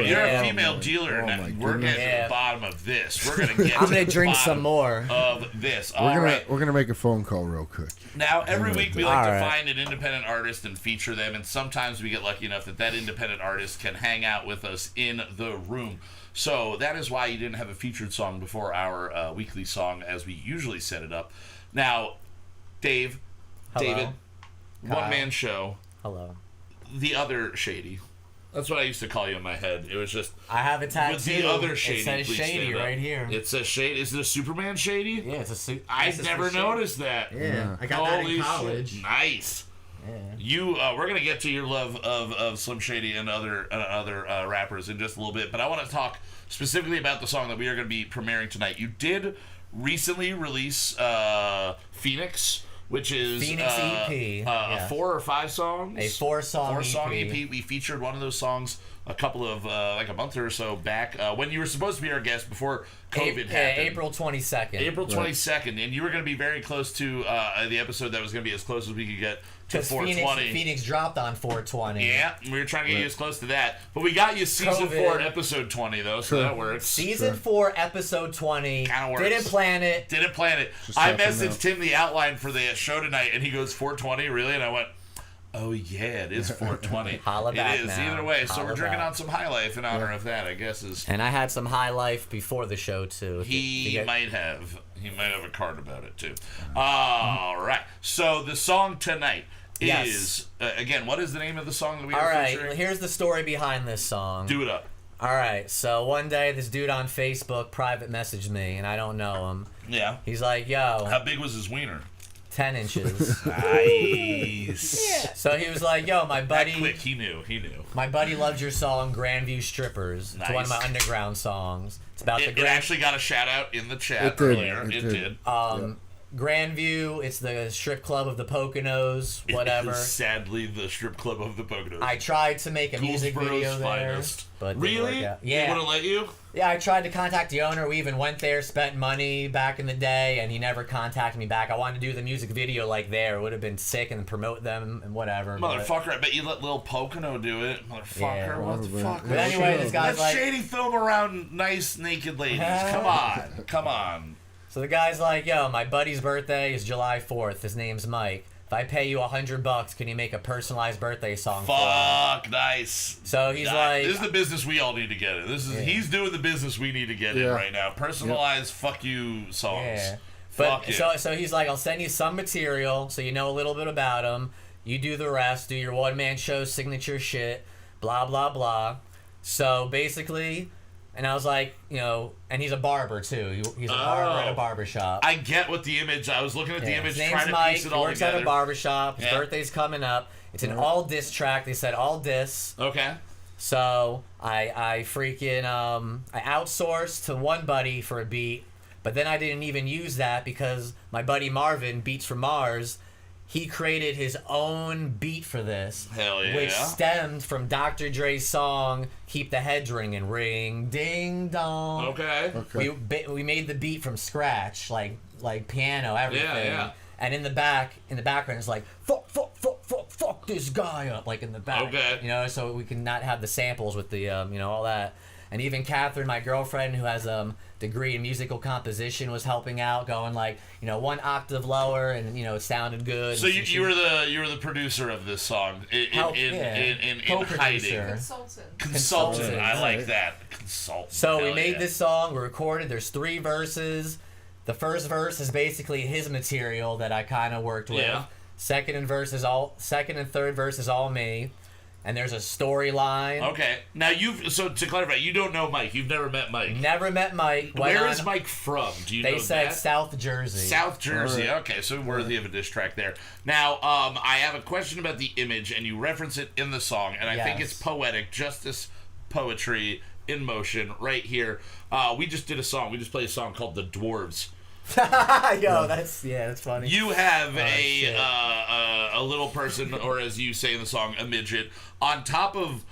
Yeah. you're a female dealer. Oh Now, my we're getting to goodness. the bottom of this. We're gonna get. I'm to gonna the drink bottom some more. of this. All We're right. gonna make a phone call real quick. Now, every week we like to Alright. find an independent artist and feature them, and sometimes we get lucky enough that independent artist can hang out with us in the room. So that is why you didn't have a featured song before our weekly song as we usually set it up. Now, David, Kyle. one-man show, Hello. the other Shady. That's what I used to call you in my head. It was just I have a tattoo. with the other Shady. It says please Shady stand up. right here. It says Shady. Is it a Superman Shady? Yeah, it's a suit. I've never noticed that. Yeah, I got that Holy in college. shit. Nice. Yeah. We're gonna get to your love of Slim Shady and other rappers in just a little bit, but I want to talk specifically about the song that we are going to be premiering tonight. You did recently release Phoenix, which is Phoenix EP. a 4 or 5 songs. A 4-song Four-song EP. EP. We featured one of those songs a couple of like a month or so back when you were supposed to be our guest before COVID happened. April 22nd. April 22nd, and you were going to be very close to the episode that was going to be as close as we could get to 420. Phoenix dropped on 420. Yeah, we were trying to get you as close to that, but we got you season COVID. 4, episode 20 though, so that works. Season 4, episode 20. Kinda works. Didn't plan it. I messaged him the outline for the show tonight, and he goes 420, really? And I went, oh yeah, it is 420. Holla back it is now. either way. So Holla we're drinking back. on some High Life in honor of that, I guess. And I had some High Life before the show too. He might have a card about it too. All right. So the song tonight is again. What is the name of the song that we are featuring? All right. Here's the story behind this song. Do it up. All right. So one day, this dude on Facebook private messaged me, and I don't know him. Yeah. He's like, "Yo, How big was his wiener? 10 inches." Nice. So he was like, "Yo, my buddy." That quick. He knew. My buddy loved your song, Grandview Strippers. It's one of my underground songs. It's about It actually got a shout out in the chat earlier. It did. Grandview, it's the strip club of the Poconos, whatever. It is sadly the strip club of the Poconos. I tried to make a music Gouldsboro's video there, finest. but didn't Really? work out. They Yeah. wouldn't let you? Yeah, I tried to contact the owner. We even went there, spent money back in the day, and he never contacted me back. I wanted to do the music video like there. It would have been sick and promote them and whatever. Motherfucker, I bet you let Lil Pocono do it. Motherfucker, Yeah, what the fuck? But anyway, this guy's Let like... Shady film around nice naked ladies. Come on. So the guy's like, "Yo, my buddy's birthday is July 4th. His name's Mike. If I pay you $100, can you make a personalized birthday song for him?" Fuck, nice. So he's like... This is the business we all need to get in. He's doing the business we need to get in right now. Personalized fuck you songs. Yeah. Fuck But yeah. so he's like, "I'll send you some material so you know a little bit about him. You do the rest. Do your one-man show signature shit. Blah, blah, blah." So basically... And I was like, and he's a barber too. He's a barber at a barber shop. I get what the image. I was looking at the image, His name's trying to Mike. piece it He all works together. at a barber shop. His birthday's coming up. It's an all diss track. They said all diss. Okay. So I freaking I outsourced to one buddy for a beat, but then I didn't even use that because my buddy Marvin, Beats from Mars, he created his own beat for this. Hell yeah. Which stemmed from Dr. Dre's song "Keep the Heads Ringing," ring ding dong. Okay. We made the beat from scratch, like piano, everything. Yeah. And in the background, it's like fuck this guy up, like in the back. Okay. So we can not have the samples with the all that. And even Catherine, my girlfriend, who has a degree in musical composition, was helping out, going like, 1 octave lower, and it sounded good. So you were the producer of this song in hiding. Consultant. I like that. Consultant. So we Hell made yeah. this song. We recorded. There's 3 verses. The first verse is basically his material that I kind of worked with. Yeah. Second and third verse is all me. And there's a storyline. Okay. Now so to clarify, you don't know Mike. You've never met Mike. Never met Mike. Where is Mike from? Do you know that? They said South Jersey. South Jersey. Okay, so worthy of a diss track there. Now, I have a question about the image, and you reference it in the song, and I think it's poetic, justice, poetry in motion right here. We just did a song. We just played a song called "The Dwarves." Yo, that's funny. You have a little person, or as you say in the song, a midget, on top of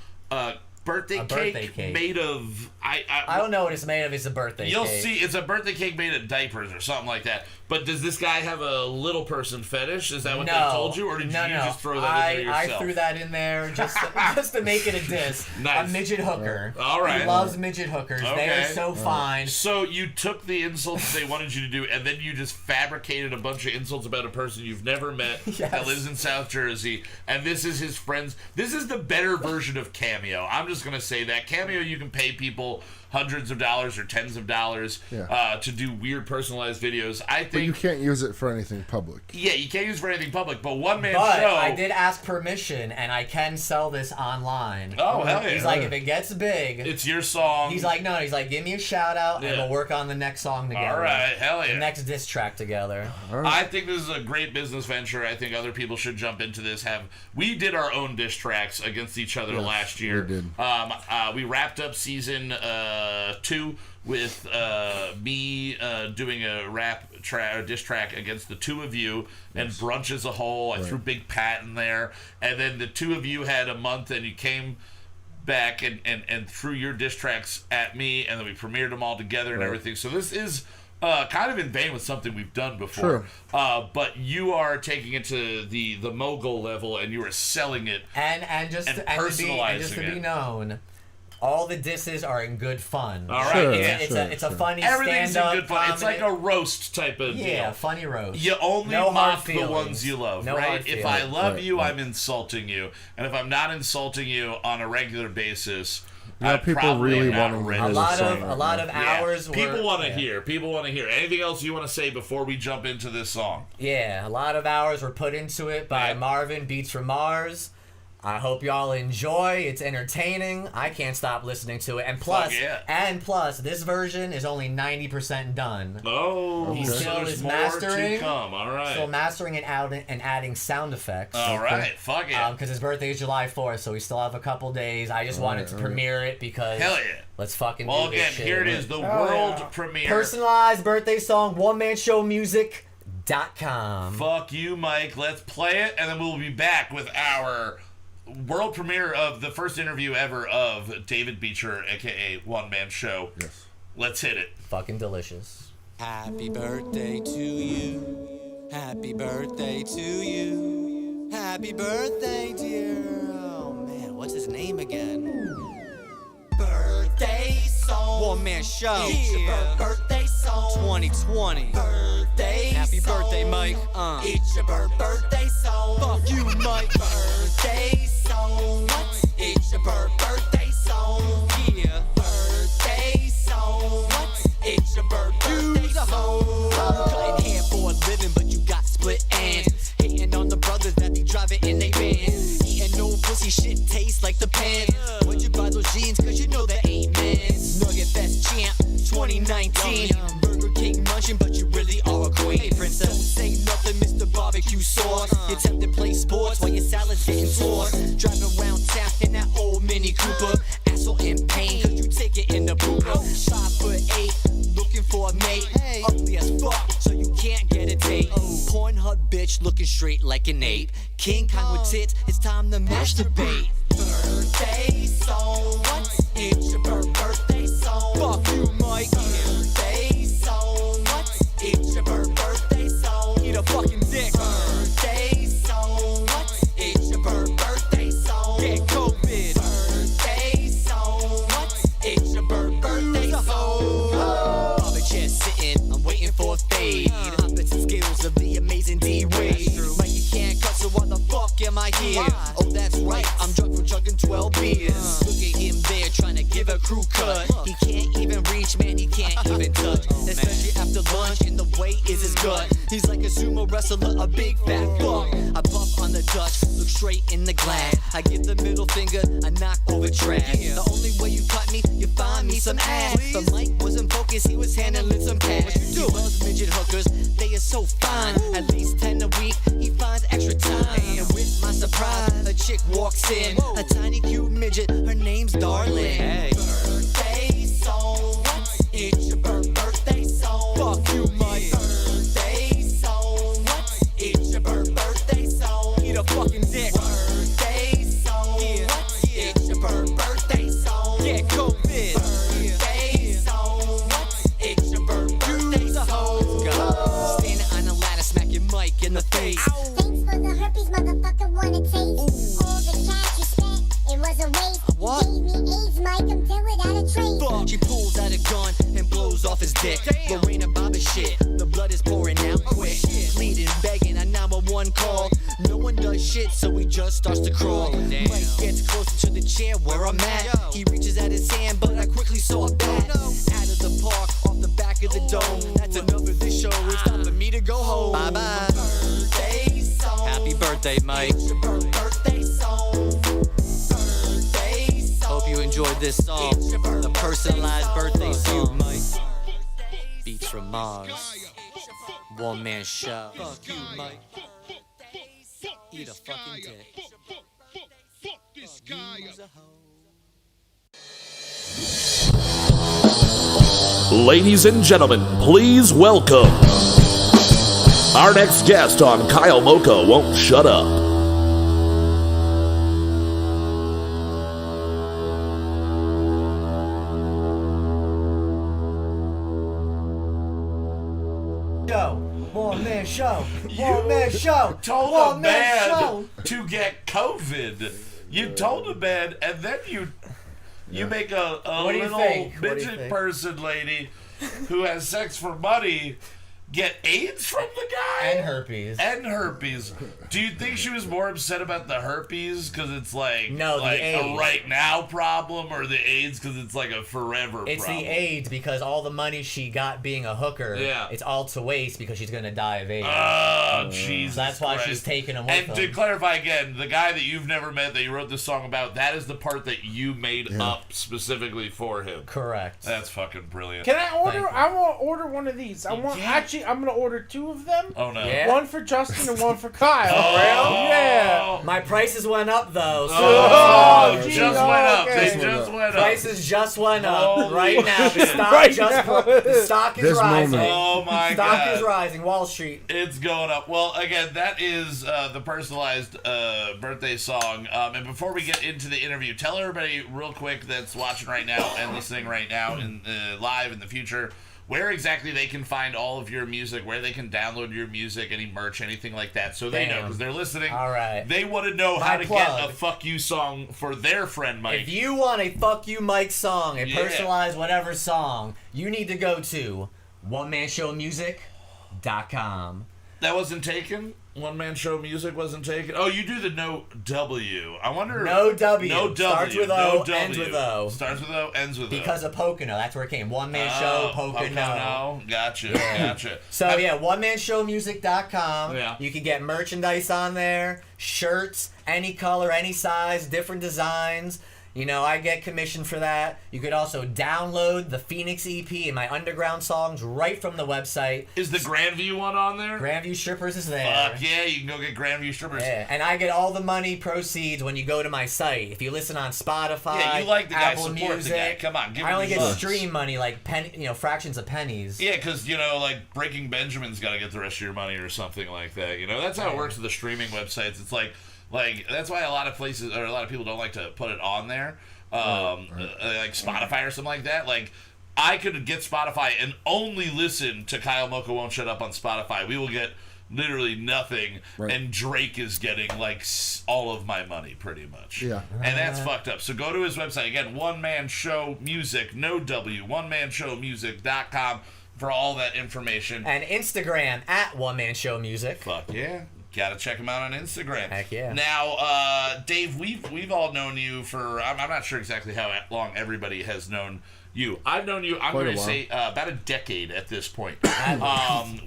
birthday cake made of... I don't know what it's made of. It's a birthday cake. You'll see. It's a birthday cake made of diapers or something like that. But does this guy have a little person fetish? Is that what they told you? Or did you just throw that in there yourself? I threw that in there just to make it a diss. Nice. A midget hooker. All right. He loves midget hookers. Okay. They are so fine. So you took the insults they wanted you to do, and then you just fabricated a bunch of insults about a person you've never met that lives in South Jersey, and this is his friends. This is the better version of Cameo. I'm just going to say that. Cameo, you can pay people hundreds of dollars or tens of dollars to do weird personalized videos. I think, but you can't use it for anything public. Yeah, you can't use it for anything public. But one man But show. I did ask permission, and I can sell this online. Oh hell yeah! He's like, if it gets big, it's your song. He's like, no. He's like, give me a shout out, and we'll work on the next song together. All right, hell yeah! The next diss track together. I think this is a great business venture. I think other people should jump into this. We did our own diss tracks against each other last year. We did. We wrapped up season 2 with me doing a diss track against the 2 of you and Brunch as a whole. I threw Big Pat in there, and then the 2 of you had a month, and you came back and threw your diss tracks at me, and then we premiered them all together and everything. So this is kind of in vain with something we've done before. Sure. But you are taking it to the mogul level, and you are selling it and just to be known, all the disses are in good fun. All right, Sure, it's a funny everything's in stand-up good fun. comedy. It's like a roast type of deal. Funny roast. You only No hard mock the feelings. ones you love, No right? hard If I feelings. love you, I'm insulting you, and if I'm not insulting you on a regular basis, I'm people probably really not wanting to ready. hear a this lot song of right a lot now. of hours. People want to yeah. hear. People want to hear. Anything else you want to say before we jump into this song? Yeah, a lot of hours were put into it by Yeah. Marvin Beats from Mars. I hope y'all enjoy. It's entertaining. I can't stop listening to it. And plus, this version is only 90% done. Oh, He so still there's is more mastering. to come. All right. Still mastering and adding sound effects. All right. Fuck it. Because his birthday is July 4th, so we still have a couple days. I just wanted to premiere it because Hell yeah. let's fucking Well, do this again, shit. here it is, the world premiere. Personalized birthday song, OneManShowMusic.com. Fuck you, Mike. Let's play it, and then we'll be back with our world premiere of the first interview ever of David Beecher, a.k.a. One Man Show. Yes. Let's hit it. Fucking delicious. Happy birthday to you. Happy birthday to you. Happy birthday, dear. Oh man, what's his name again? Birthday song. One Man Show. It's your birthday song. 2020. Birthday Happy song. Birthday, Mike. It's your birthday song. Fuck you, Mike. Birthday song. What? It's your birthday song. Yeah. Birthday song. What? It's your birthday song. Cutting hair for a living, but you got split ends. Hating on the brothers that be driving in they Benz. Eating no pussy shit tastes like the pen. Where'd you buy those jeans? Cause you know they ain't men's. Nugget Fest champ 2019. Burger King munching, but you really are a queen. Hey, princess. Don't say nothing, Mr. Barbecue Sauce. You're tempted to play sports while your salad's getting tossed. Driving around town in that old Mini Cooper. Asshole in pain, cause you take it in the pooper. 5'8", looking for a mate. Ugly as fuck, so you can't get a date. Pornhub bitch looking straight like an ape. King Kong with tits, it's time to masturbate. Birthday song, what? It's your birthday song. Fuck you, Mike. Birthday song, what? It's your birthday song. Eat a fucking dick. Birthday song, what? It's your birthday song. Get COVID. Birthday song, what? It's your birthday song. Barber chair sitting, I'm waiting for a fade. Hopping to skills of the amazing D-Wade. Right, you can't cut, so why the fuck am I here? Oh, that's right, I'm drunk from chugging 12 beers. Look at him there, trying to give a crew cut. He can't even reach, man, he can't even touch. Especially after lunch, and the weight is his gut. He's like a sumo wrestler, a big fat fuck. I puff on the Dutch, look straight in the glass. I give the middle finger, I knock over trash. The only way you cut me, you find me some ass. The mic wasn't focused, he was handling some cash. He loves midget hookers, they are so fine. At least 10 a week, he finds extra time. And with my surprise, a chick walks in. A tiny cute midget, her name's Darling. Hey. Birthday song, what? It's your birthday song. Fuck you, Mike. Birthday song, what? It's your birthday song. Eat a fucking dick. Birthday song, what? It's your birthday song. Get COVID. Birthday song, what? It's your birthday song. Standing on a ladder, smacking Mike in the face. Thanks for the herpes, motherfucker, wanna taste? All the cash you spent, it was a waste. What? Gave me AIDS, Mike, I'm dead without a trace. Fuck. She pulls out a gun and blows off his dick. Lorena Bobbitt shit, the blood is pouring out quick. Pleading, begging, a 911 call. No one does shit, so he just starts to crawl. Mike gets closer to the chair where I'm at. He reaches out his hand, but I quickly saw a bat. Out of the park, off the back of the dome. That's enough of this show, it's time for me to go home. Bye-bye. Birthday song. Happy birthday, Mike. It's your birthday song. Birthday song. Hope you enjoyed this song. The personalized birthday song. Mike. Beats from Mars. One Man Show. Fuck you, Mike. Eat a fucking dick. Ladies and gentlemen, please welcome our next guest on Kyle Mocha Won't Shut Up. Show. One man show. One man show. Told One a man man show. to get COVID. You told a man, and then you make a What do you little think? What do you midget think? person lady who has sex for money get AIDS from the guy? And herpes. And herpes. Do you think she was more upset about the herpes because it's like, No, the like a AIDS. right now problem, or the AIDS because it's like a forever It's problem? the AIDS because all the money she got being a hooker, Yeah. it's all to waste because she's gonna die of AIDS. Oh, Jesus. That's why Christ. she's taking him with And to him. clarify again, the guy that you've never met that you wrote this song about, that is the part that you made up specifically for him. Correct. That's fucking brilliant. Can I order? Thank you. I want to order one of these. I'm gonna order 2 of them. Oh no. Yeah. One for Justin and one for Kyle. Oh, Yeah. My prices went up though. So Oh, gee, just went up. okay. They just went up. prices just went up Holy right now. The stock Right just now. the stock is This rising. moment. Oh my Stock God. is rising. Wall Street. It's going up. Well, again, that is the personalized birthday song. And before we get into the interview, tell everybody real quick that's watching right now and listening right now in live in the future, where exactly they can find all of your music, where they can download your music, any merch, anything like that, so they know, because they're listening. All right. They want to know how My to plug. get a fuck you song for their friend Mike. If you want a fuck you Mike song, a Yeah. personalized whatever song, you need to go to OneManShowMusic.com. That wasn't taken? One Man Show Music wasn't taken? Oh, you do the no W. I wonder. No W. No W. Starts with no O, W. ends with O. Starts with O, ends with O. Because of Pocono. That's where it came. One Man Show, Pocono. Pocono. Gotcha. Gotcha. So yeah, OneManShowMusic.com. Yeah. You can get merchandise on there, shirts, any color, any size, different designs. You know, I get commission for that. You could also download the Phoenix EP and my underground songs right from the website. Is the Grandview one on there? Grandview Strippers is there. Fuck yeah, you can go get Grandview Strippers. Yeah, and I get all the money proceeds when you go to my site. If you listen on Spotify, Yeah, you like the guy, Apple support Music, the guy. Come on, give I him only the get bucks. stream money, like fractions of pennies. Yeah, because, like, Breaking Benjamin's got to get the rest of your money or something like that. That's how it works with the streaming websites. It's like that's why a lot of places, or a lot of people don't like to put it on there. Like Spotify or something like that. Like, I could get Spotify and only listen to Kyle Mocha Won't Shut Up on Spotify. We will get literally nothing, and Drake is getting like all of my money pretty much. Yeah. And that's fucked up. So go to his website again, One Man Show Music, no W, OneManShowMusic.com for all that information. And Instagram at One Man Show Music. Fuck yeah. Gotta check him out on Instagram. Heck yeah. Now, Dave, we've all known you for, I'm not sure exactly how long everybody has known you. I've known you, I'm Quite a going to while. say, about a decade at this point.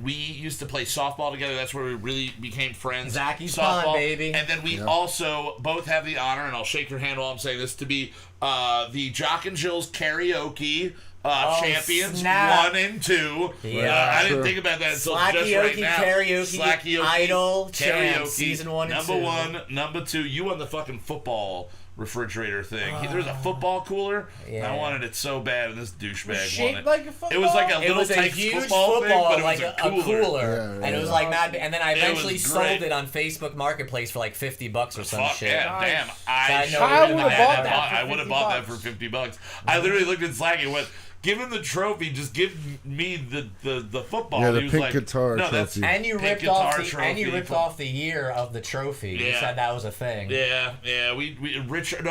We used to play softball together. That's where we really became friends. Zacky's Softball. Pond, baby. And then we also both have the honor, and I'll shake your hand while I'm saying this, to be the Jock and Jill's karaoke champions snap. 1 and 2. Yeah. I didn't think about that until just Slackyoke right now. karaoke Slackyoke Idol karaoke champ, season 1 and number 2. 1, number 2. You won the fucking football refrigerator thing. There's a football cooler. Yeah. I wanted it so bad, and this douchebag won Shaped it. like a football? It was like a It little was a type huge football thing, but it like was a cooler, Yeah, and it was yeah. like mad. And then I It was eventually great. sold it on Facebook Marketplace for like $50 or some Fuck shit. yeah, Nice. damn. I know Kyle it would've had bought that. that. I would have bought that for $50. I literally looked at Slacky and went, give him the trophy, just give me the football. Yeah, the He was pink like, guitar no, that's trophy. And you pink ripped off guitar the trophy from- off the year of the trophy. You Yeah. said that was a thing. Yeah. Richard,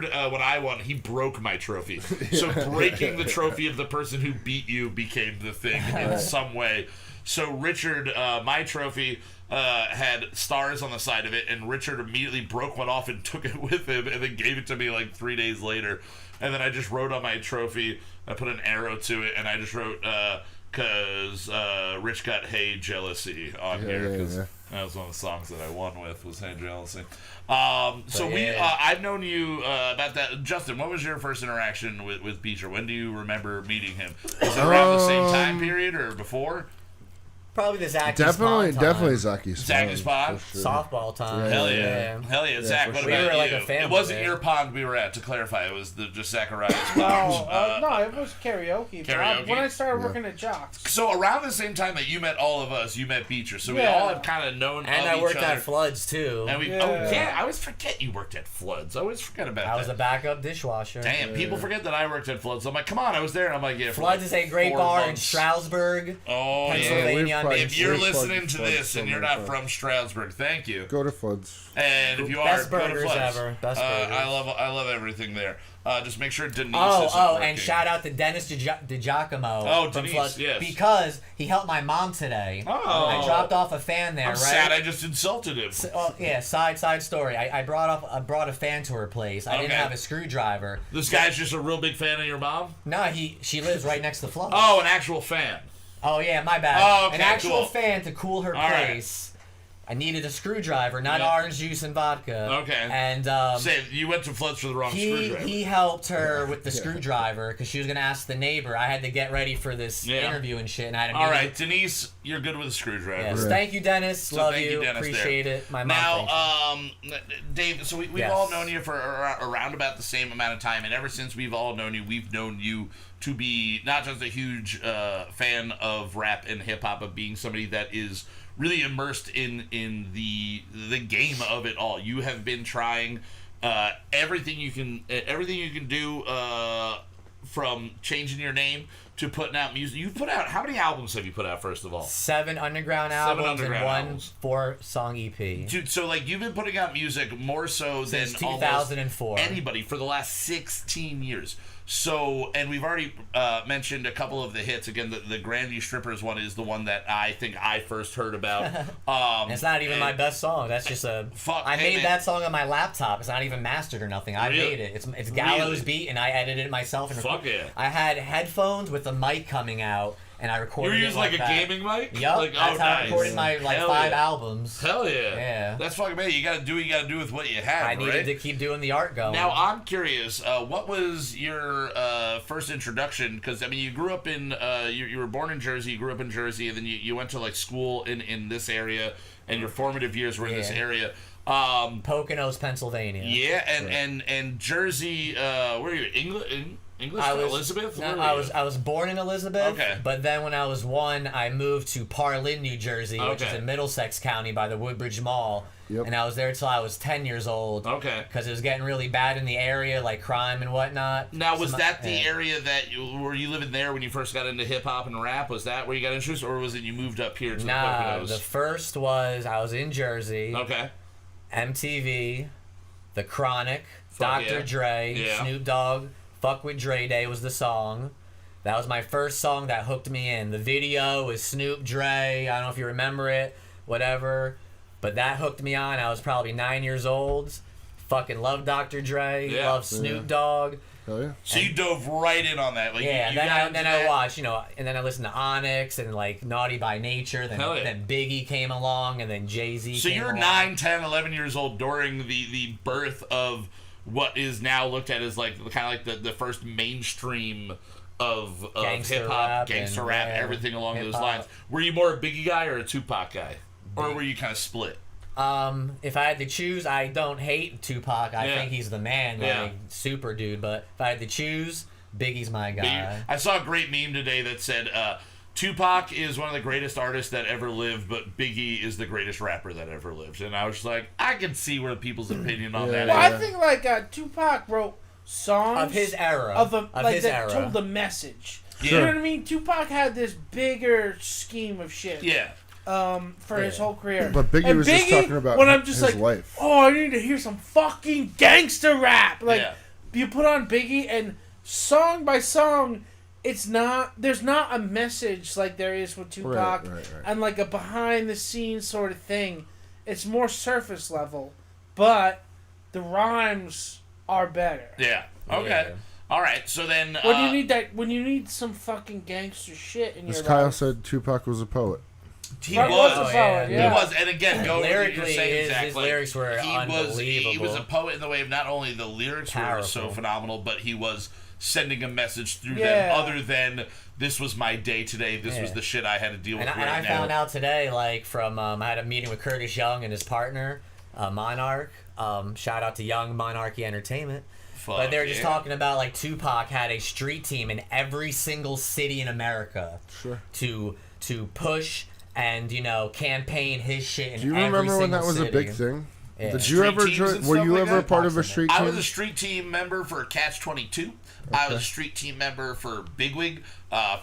when I won, he broke my trophy. So breaking the trophy of the person who beat you became the thing in some way. So Richard, my trophy had stars on the side of it, and Richard immediately broke one off and took it with him, and then gave it to me like 3 days later. And then I just wrote on my trophy, I put an arrow to it, and I just wrote, because Rich got Hey Jealousy on here, because that was one of the songs that I won with, was Hey Jealousy. I've known you about that. Justin, what was your first interaction with Beecher? When do you remember meeting him? Was it around the same time period or before? Probably the Zacky's Definitely, Pond time. definitely Zacky's Zacky's Pond? for sure. Softball time. Hell yeah. Zach, what for about sure. We were like you? a family, It wasn't man. your pond we were at, to clarify. It was just Zachariah's No, pond. no, it was karaoke. But Karaoke? when I started working at Jocks. So around the same time that you met all of us, you met Beecher. So we Yeah. all have kind of known And of I each worked other. at Floods too. And we, Yeah. I always forget you worked at Floods. I always forget about I that. was a backup dishwasher. Damn, people forget that I worked at Floods. I'm like, come on, I was there. And I'm like, yeah. for Floods like is a great 4 bar in months. Stroudsburg, Oh, yeah. Pennsylvania, we've if you're Where's listening Fudge? to Fudge, this and you're not Fudge. from Stroudsburg, thank you. Go to Fudge. And if you are, Best go to burgers Fudge. ever. Best burgers. I love everything there. Just make sure Denise Oh, isn't working. and shout out to Dennis DiGiacomo. Oh, from Denise, Flood, yes. Because he helped my mom today. Oh. I dropped off a fan there, I'm right? sad I just insulted him. Oh, yeah, side story. I brought a fan to her place. I didn't Okay. have a screwdriver. This guy's just a real big fan of your mom? No, she lives right next to Flo. Oh, an actual fan. Oh yeah, my bad. Oh, okay, An actual cool. fan to cool her All right. place. I needed a screwdriver, not Yeah. orange juice and vodka. Okay. And Say, you went to Floods for the wrong screwdriver. he helped her with the screwdriver because she was gonna ask the neighbor. I had to get ready for this interview and shit, and I had to. All right, Denise, you're good with a screwdriver. Yes. Thank you, Dennis. So Love thank you. Dennis, Appreciate there. it. My mom. Now, thanks you. Dave, so we've Yes. all known you for around about the same amount of time, and ever since we've all known you, we've known you to be not just a huge fan of rap and hip hop, but being somebody that is really immersed in the game of it all. You have been trying everything you can do, from changing your name to putting out music. You've put out, how many albums have you put out, first of all? 7 underground albums and 1 4-song EP. Dude, so like you've been putting out music more so Since than 2004. almost anybody for the last 16 years. So, and we've already mentioned a couple of the hits. Again, the Grandview Strippers one is the one that I think I first heard about. It's not even my best song. That's just I made that song on my laptop. It's not even mastered or nothing. I made it. It's Gallows beat, and I edited it myself. And Fuck yeah. I had headphones with a mic coming out, and I recorded You were it using like a that. gaming mic? Yup. Like, That's how I nice. recorded my Hell 5 yeah. albums. Hell yeah. Yeah. That's fucking amazing. You gotta do what you gotta do with what you have, I needed right? to keep doing the art going. Now, I'm curious, what was your first introduction? Because, I mean, you grew up in, you were born in Jersey, you grew up in Jersey, and then you went to, like, school in this area, and your formative years were in this area. Poconos, Pennsylvania. Yeah, and Jersey, where are you? English? Elizabeth? No, Where I were was you? I was born in Elizabeth. Okay. But then when I was 1, I moved to Parlin, New Jersey, which is Okay. in Middlesex County by the Woodbridge Mall. Yep. And I was there till I was 10 years old. Okay. Because it was getting really bad in the area, like crime and whatnot. Now, was that the yeah. area that were you living there when you first got into hip hop and rap? Was that where you got introduced, or was it you moved up here to the Nah, Poconos? the first was I was in Jersey. Okay. MTV, The Chronic, Fuck Dr. yeah. Dre, Yeah. Snoop Dogg, Fuck With Dre Day was the song. That was my first song that hooked me in. The video was Snoop Dre. I don't know if you remember it, whatever. But that hooked me on. I was probably 9 years old. Fucking love Dr. Dre. Yeah. Love Snoop Dogg. Hell yeah. So you dove right in on that. Like, Yeah, you then got I, into then that. I watched, and then I listened to Onyx and like Naughty by Nature. Then, Hell yeah. then Biggie came along, and then Jay-Z So came you're along. 9, 10, 11 years old during the birth of what is now looked at as like kind of like the first mainstream of Gangster hip hop, rap gangster and, rap, yeah, everything along those hip-hop. lines. Were you more a Biggie guy or a Tupac guy, or were you kind of split? If I had to choose, I don't hate Tupac. I Yeah. think he's the man, Yeah. like super dude. But if I had to choose, Biggie's my guy. Biggie. I saw a great meme today that said Tupac is one of the greatest artists that ever lived, but Biggie is the greatest rapper that ever lived. And I was just like, I can see where people's opinion on that Well, is. I think like Tupac wrote songs Of his era. of like his that era. told the message. Yeah. You know what I mean? Tupac had this bigger scheme of shit. Yeah. For his whole career. But Biggie And was just talking about when I'm just his like, life. oh, I need to hear some fucking gangster rap. Like Yeah. you put on Biggie and song by song, there's not a message like there is with Tupac right. and like a behind the scenes sort of thing. It's more surface level, but the rhymes are better. Yeah. Okay. Yeah. All right. So then. When you need that, when you need some fucking gangster shit in As your Kyle life. said, Tupac was a poet. He Right, was. what's the yeah. poet? Yeah. He was, and again, go with what you're Lyrically, saying, Zach. his like, lyrics were he was unbelievable. a poet in the way of not only the lyrics were so Powerful. phenomenal, but he was sending a message through Yeah. them other than this was my day today. This was the shit I had to deal with And right I now. found out today, like from I had a meeting with Curtis Young and his partner, Monarch. Shout out to Young Monarchy Entertainment. Fuck, But they were just yeah. talking about like Tupac had a street team in every single city in America Sure. to push and campaign his shit in Do you every remember when that single was a city. big thing? Yeah. Did Street you ever teams and were stuff you like ever a that? part of a street I team? was a street team member for Catch 22. I was a street team member for Bigwig,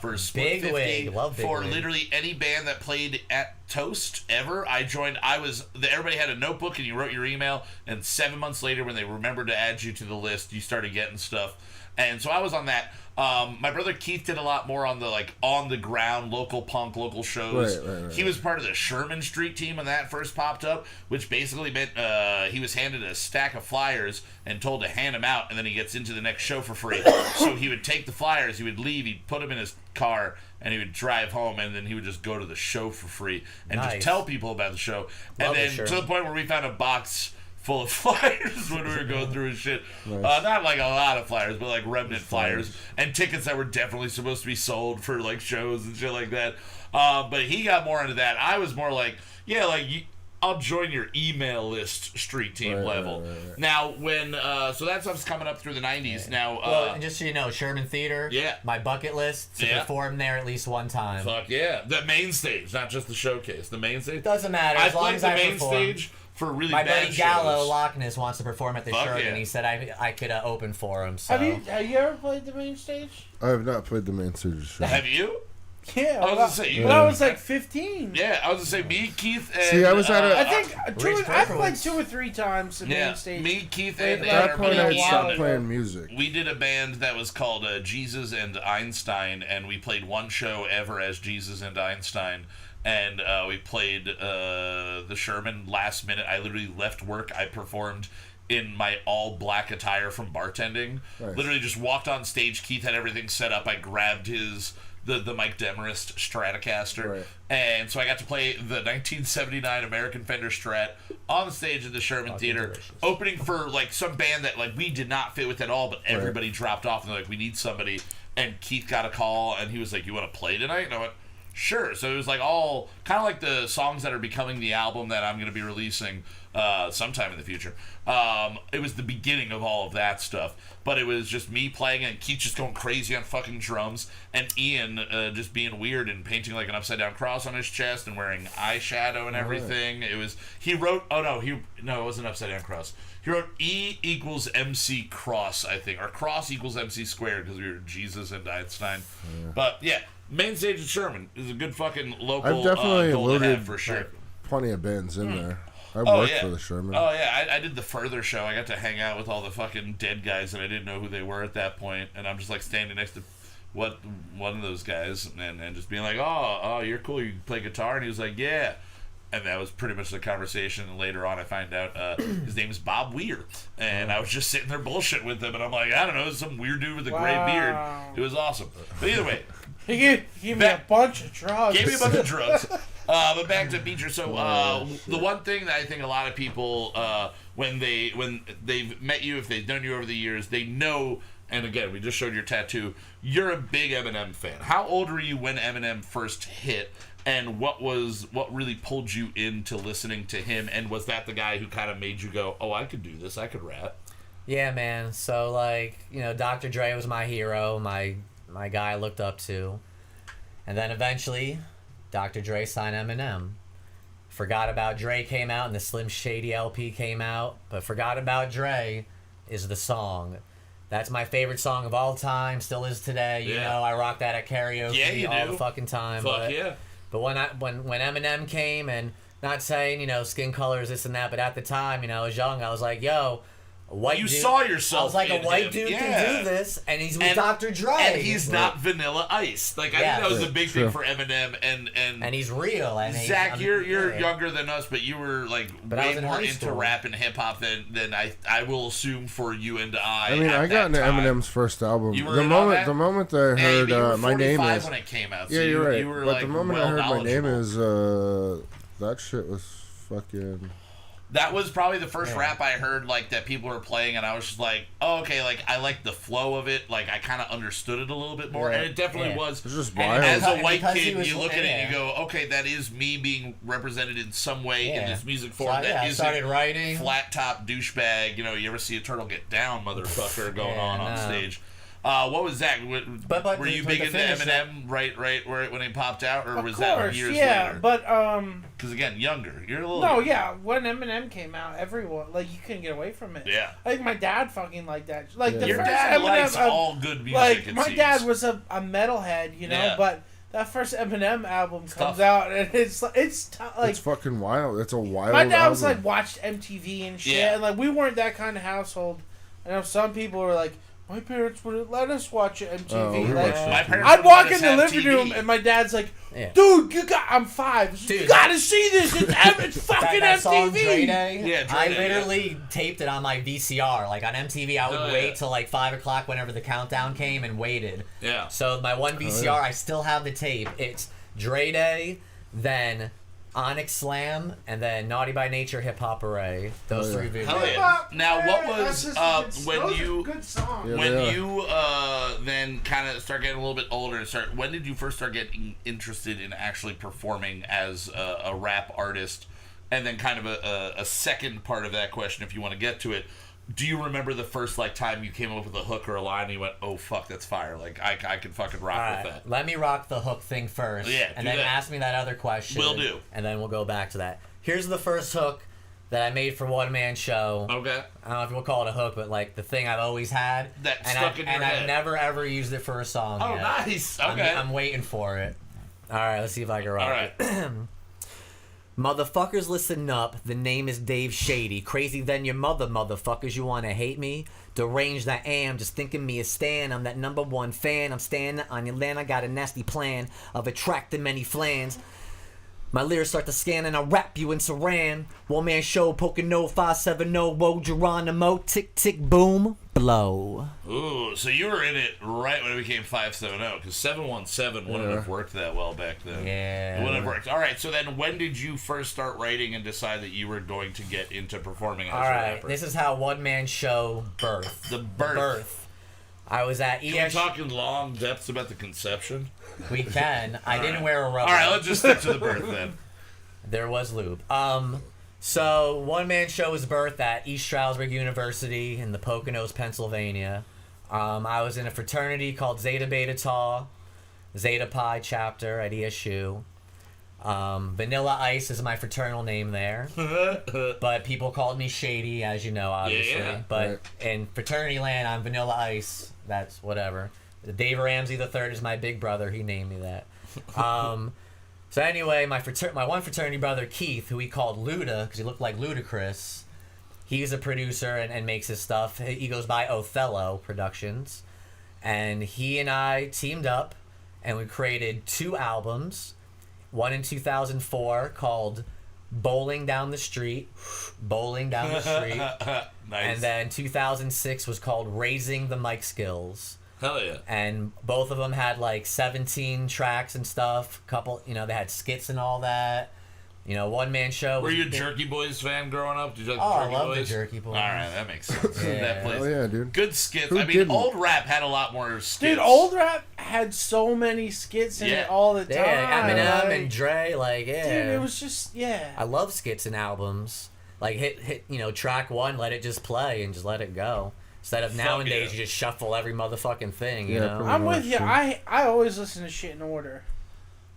for Split 50, Bigwig, love for Bigwig. literally any band that played at Toast ever. I joined. Everybody had a notebook and you wrote your email, and 7 months later, when they remembered to add you to the list, you started getting stuff. And so I was on that. My brother Keith did a lot more on the on the ground, local punk, local shows. Right. He was part of the Sherman Street team when that first popped up, which basically meant he was handed a stack of flyers and told to hand them out, and then he gets into the next show for free. So he would take the flyers, he would leave, he'd put them in his car, and he would drive home, and then he would just go to the show for free and just tell people about the show. And then to the point where we found a box full of flyers when we were going through his shit. Nice. Not like a lot of flyers, but like remnant flyers and tickets that were definitely supposed to be sold for like shows and shit like that. But he got more into that. I was more like, I'll join your email list street team level. Right. Now, when so that stuff's coming up through the 90s. Now, well, just so you know, Sherman Theater. Yeah. My bucket list to perform there at least one time. Fuck yeah, the main stage, not just the showcase. The main stage doesn't matter. As long as I main perform. Stage for really my bad buddy Gallo shows. Loch Ness wants to perform at the Sherman, yeah. and he said I could open for him. So. Have you ever played the main stage? I have not played the main stage show. Have you? Yeah, I was gonna say when I was like 15. Yeah, I was gonna say me, Keith, and See, I was at a- I think I played 2 or 3 times the main stage. Me, Keith, At and At that point, I Ian. stopped playing music. We did a band that was called Jesus and Einstein, and we played one show ever as Jesus and Einstein. And we played the Sherman last minute. I literally left work. I performed in my all black attire from bartending. Nice. Literally just walked on stage. Keith had everything set up. I grabbed the Mike Demarest Stratocaster. Right. And so I got to play the 1979 American Fender Strat on the stage at the Sherman Theater, opening for like some band that like we did not fit with at all, but everybody dropped off and they're like, we need somebody. And Keith got a call and he was like, you want to play tonight? And I went, sure. So it was like all kind of like the songs that are becoming the album that I'm going to be releasing sometime in the future. It was the beginning of all of that stuff, but it was just me playing and Keith just going crazy on fucking drums, and Ian just being weird and painting like an upside down cross on his chest and wearing eyeshadow and everything. It was it wasn't upside down cross. He wrote E equals MC cross, I think, or cross equals MC squared because we were Jesus and Einstein. Yeah. But yeah, main stage at Sherman is a good fucking local. I've definitely goal to loaded have for sure. Plenty of bands in there. I worked for the Sherman. Oh yeah, I did the Further show. I got to hang out with all the fucking dead guys and I didn't know who they were at that point, and I'm just like standing next to one of those guys and just being like, oh, you're cool. You play guitar, and he was like, yeah. And that was pretty much the conversation. And later on, I find out his name is Bob Weir. And I was just sitting there bullshit with him. And I'm like, I don't know, some weird dude with a gray beard. It was awesome. But either way. He gave me a bunch of drugs. Gave me a bunch of drugs. But back to Beecher. So the one thing that I think a lot of people, when they've met you, if they've known you over the years, they know. And again, we just showed your tattoo. You're a big Eminem fan. How old were you when Eminem first hit? And what really pulled you into listening to him? And was that the guy who kind of made you go, oh, I could do this, I could rap? Yeah, man. So like, Dr. Dre was my hero, my guy I looked up to, and then eventually, Dr. Dre signed Eminem. Forgot About Dre came out, and the Slim Shady LP came out. But Forgot About Dre is the song. That's my favorite song of all time. Still is today. You know, I rock that at karaoke all the fucking time. But when Eminem came, and not saying, skin colors, this and that, but at the time, I was young, I was like, yo, a white dude. You saw yourself. I was like, a white dude can do this, and he's with Dr. Dre. And he's not Vanilla Ice. Like, I think that was the big thing for Eminem. And he's real. And Zach, you're younger than us, but you were, like, way more into rap and hip-hop than I will assume for you and I. I mean, I got into Eminem's first album. You were the moment that I heard My Name Is... when it came out. Yeah, so you're right. You were, but like, the moment I heard My Name Is, that shit was fucking... That was probably the first rap I heard, like, that people were playing, and I was just like, oh, okay, like, I like the flow of it, like, I kind of understood it a little bit more, and it definitely was. It's just and wild. as a white kid, you look at it and you go, okay, that is me being represented in some way in this music form that isn't started writing. flat top douchebag, you ever see a turtle get down, motherfucker, going on stage. What was that? But Were you to big into finish Eminem right where when he popped out, or Of was course, that years yeah, later? but Because again, younger. You're a little. no, yeah. When Eminem came out, everyone like you couldn't get away from it. Yeah. I think my dad fucking liked that. Like the Your first dad Eminem, likes all good music. like it my seems. dad was a metalhead, you know, Yeah. but that first Eminem album comes tough. out and it's like It's fucking wild. It's a wild. my dad was album. like watched MTV and shit, Yeah. and like we weren't that kind of household. I know some people were like, my parents wouldn't let us watch MTV. Oh, we like, watched My it. parents I'd wouldn't walk let us in the have living TV. room and my dad's like, Yeah. dude, I'm 5. You Dude, gotta see this. It's fucking that song, MTV. Dre Day, Yeah, Dre I Day, literally taped it on my VCR. Like on MTV, I would Oh, wait yeah. till like 5 o'clock whenever the countdown came and waited. Yeah. So my one VCR, I still have the tape. It's Dre Day, then Onyx Slam, and then Naughty by Nature, Hip Hop Array. Those three videos. Hell yeah. Now, what was when you good song. Yeah, when they are. you then kind of start getting a little bit older and start? When did you first start getting interested in actually performing as a rap artist? And then kind of a second part of that question, if you want to get to it. Do you remember the first time you came up with a hook or a line and you went, oh fuck, that's fire, like I can fucking rock All with right, that? let me rock the hook thing first. Yeah, and do then that. ask me that other question. Will do. And then we'll go back to that. Here's the first hook that I made for One Man Show. Okay. I don't know if you'll call it a hook, but like the thing I've always had. That and stuck in your and head. I've never ever used it for a song. Oh, yet. nice. Okay. I'm waiting for it. All right, let's see if I can rock All right. it. Motherfuckers, listen up. The name is Dave Shady. Crazy than your mother, motherfuckers. You wanna hate me? Deranged I am, just thinking me a stan. I'm that #1 fan. I'm standing on your land. I got a nasty plan of attracting many flans. My lyrics start to scan and I rap you in Saran. One Man Show, Pocono 570, whoa, Geronimo, tick, tick, boom, blow. Ooh, so you were in it right when it became 570, because 717 wouldn't have worked that well back then. Yeah. It wouldn't have worked. All right, so then when did you first start writing and decide that you were going to get into performing as All a right, rapper? this is how One Man Show birthed. The birth. I was at Can we ES. talk in long depths about the conception? We can. I didn't wear a rubber. All right, let's just stick to the birth then. There was lube. So One Man Show was birthed at East Stroudsburg University in the Poconos, Pennsylvania. I was in a fraternity called Zeta Beta Tau, Zeta Pi chapter at ESU. Vanilla Ice is my fraternal name there, but people called me Shady, as you know, obviously. Yeah. But Right. in fraternity land, I'm Vanilla Ice. That's whatever. Dave Ramsey III is my big brother. He named me that. So anyway, my one fraternity brother, Keith, who he called Luda because he looked like Ludacris, he's a producer and makes his stuff. He goes by Othello Productions. And he and I teamed up and we created 2 albums. One in 2004 called Bowling Down the Street. Bowling Down the Street. Nice. And then 2006 was called Raising the Mic Skills. Hell yeah. And both of them had like 17 tracks and stuff. Couple, they had skits and all that. One Man Show. Were you a Jerky Boys fan growing up? Did you like Oh, the I Jerky love Boys? the Jerky Boys. All right, that makes sense. Yeah. That plays. Oh yeah, dude. Good skits. Who I mean, didn't? old rap had a lot more skits. Dude, old rap had so many skits in Yeah. it all the time. Yeah, Eminem like, and Dre, like, yeah. Dude, it was just, yeah. I love skits and albums. Like, hit, track 1, let it just play and just let it go. Instead of nowadays, yeah. you just shuffle every motherfucking thing, you Yeah, know? pretty I'm with much, you. dude. I always listen to shit in order.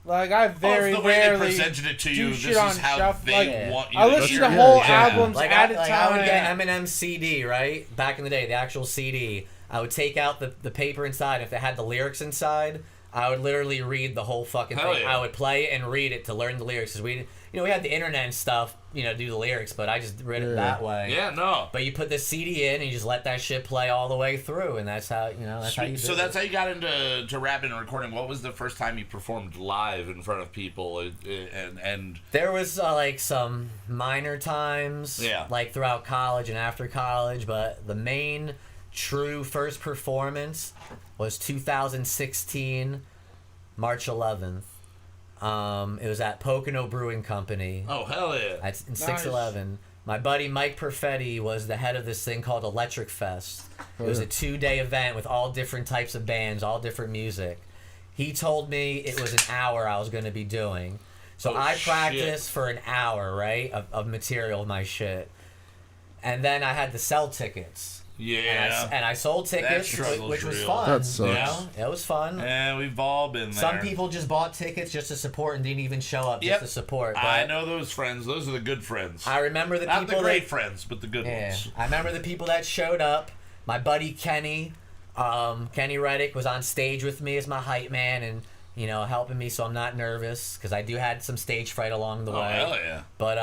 Like, I Oh, very it's the way they rarely presented it to do you. shit This on is how shuffle. they Like, want you I to listen hear to it. whole Yeah. albums Like, at a I would time. get Eminem's CD, right? Back in the day, the actual CD. I would take out the paper inside. If it had the lyrics inside, I would literally read the whole fucking Hell thing. yeah. I would play it and read it to learn the lyrics. Because we had the internet and stuff, do the lyrics, but I just read it that way. Yeah, no. But you put the CD in and you just let that shit play all the way through, and that's how that's how you do So it. that's how you got into rapping and recording. What was the first time you performed live in front of people? And There was like some minor times, Yeah. like throughout college and after college, but the main true first performance was 2016, March 11th. It was at Pocono Brewing Company. oh hell yeah! At in 611. My buddy Mike Perfetti was the head of this thing called Electric Fest. It was a 2-day event with all different types of bands, all different music. He told me it was an hour I was going to be doing. So I practiced for an hour, right, of material of my shit. And then I had to sell tickets. Yeah. And I sold tickets, struggle's which was real. fun. That sucks. You know? It was fun. And we've all been there. Some people just bought tickets just to support and didn't even show up just to support. But I know those friends. Those are the good friends. I remember the Not people the great friends, but the good ones. I remember the people that showed up. My buddy Kenny, Kenny Reddick was on stage with me as my hype man and, you know, helping me so I'm not nervous because I do had some stage fright along the way. Hell yeah. But,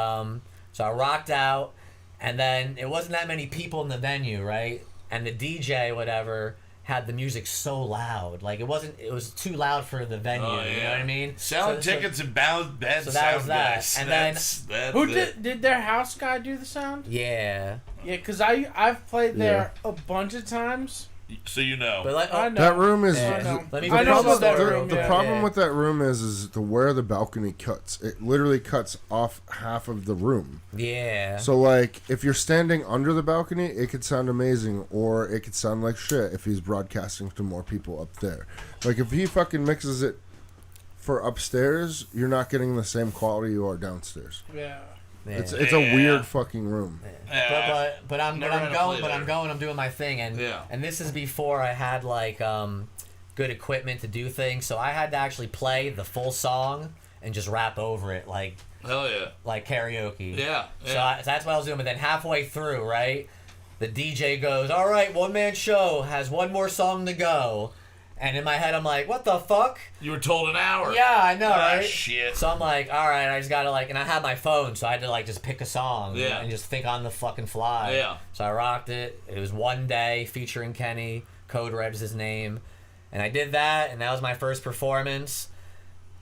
so I rocked out and then it wasn't that many people in the venue, right? And the DJ, whatever, had the music so loud. Like, it was too loud for the venue, you know what I mean? Selling tickets and bad so that sound was that. guys. And that's Who it. did their house guy do the sound? Yeah. Yeah, because I've played there a bunch of times. So you know. But like, I know. That room is. I know. Let me I know about that room. The yeah. problem with that room is the where the balcony cuts. It literally cuts off half of the room. Yeah. So like, if you're standing under the balcony, it could sound amazing, or it could sound like shit if he's broadcasting to more people up there. Like if he fucking mixes it for upstairs, you're not getting the same quality you are downstairs. Yeah. It's a weird fucking room. But I'm going. I'm doing my thing, and this is before I had like good equipment to do things, so I had to actually play the full song and just rap over it like Hell yeah. like karaoke. Yeah. So that's what I was doing. But then halfway through, right, the DJ goes, "All right, one man show has one more song to go." And in my head, I'm like, what the fuck? You were told an hour. Yeah, I know, right? Shit. So I'm like, all right, I just gotta like, and I had my phone, so I had to like just pick a song Yeah. and just think on the fucking fly. Yeah. So I rocked it. It was One Day featuring Kenny. Code Red is his name. And I did that, and that was my first performance.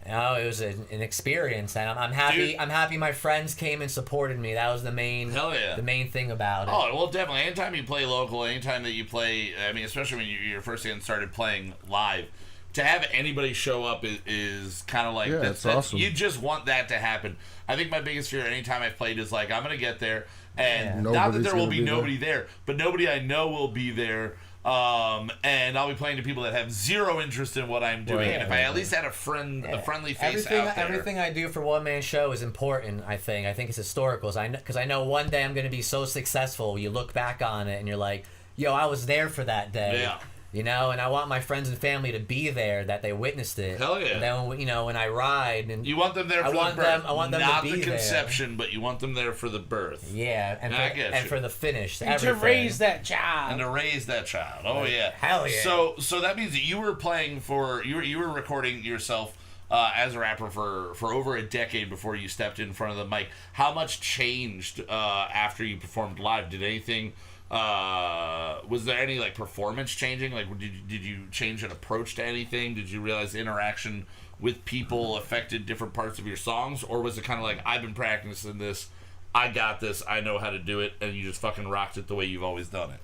You know, it was an experience, and I'm happy. Dude. I'm happy my friends came and supported me. That was the main thing about it. Oh, well, definitely. Anytime you play local, anytime that you play, I mean, especially when you're first getting started playing live, to have anybody show up is kind of like, that's awesome. You just want that to happen. I think my biggest fear anytime I've played is like, I'm going to get there, and not that there will be nobody there, but nobody I know will be there. And I'll be playing to people that have zero interest in what I'm doing. And if I at least had a friendly face out there. Everything I do for One Man Show is important, I think. I think it's historical. Because I know one day I'm going to be so successful, you look back on it and you're like, yo, I was there for that day. Yeah. You know, and I want my friends and family to be there, that they witnessed it. Hell yeah. And then, you know, when I ride, and you want them there for the birth. I want them not to be the conception, there. but you want them there for the birth. Yeah, and for the finish. And to raise that child. And to raise that child. Oh yeah. Hell yeah. So that means that you were playing for you were recording yourself as a rapper for over a decade before you stepped in front of the mic. How much changed after you performed live? Did anything? Was there any like performance changing? Like, did you change an approach to anything? Did you realize interaction with people affected different parts of your songs, or was it kind of like, I've been practicing this, I got this, I know how to do it, and you just fucking rocked it the way you've always done it?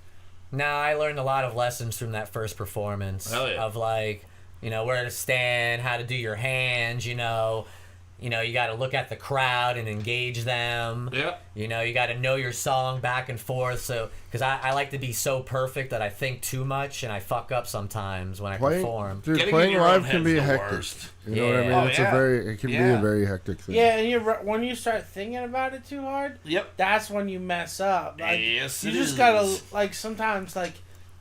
No, I learned a lot of lessons from that first performance. Hell yeah. Of like, you know, where to stand, how to do your hands, you know, you got to look at the crowd and engage them. Yeah. You know, you got to know your song back and forth. So, because I like to be so perfect that I think too much and I fuck up sometimes when I perform. Dude, Getting playing in your own live can head's be the hectic. worst. You know what I mean? Oh, It's yeah. it can be a very hectic thing. Yeah, and when you start thinking about it too hard, Yep. that's when you mess up. Like, Yes, you it just is. gotta like sometimes like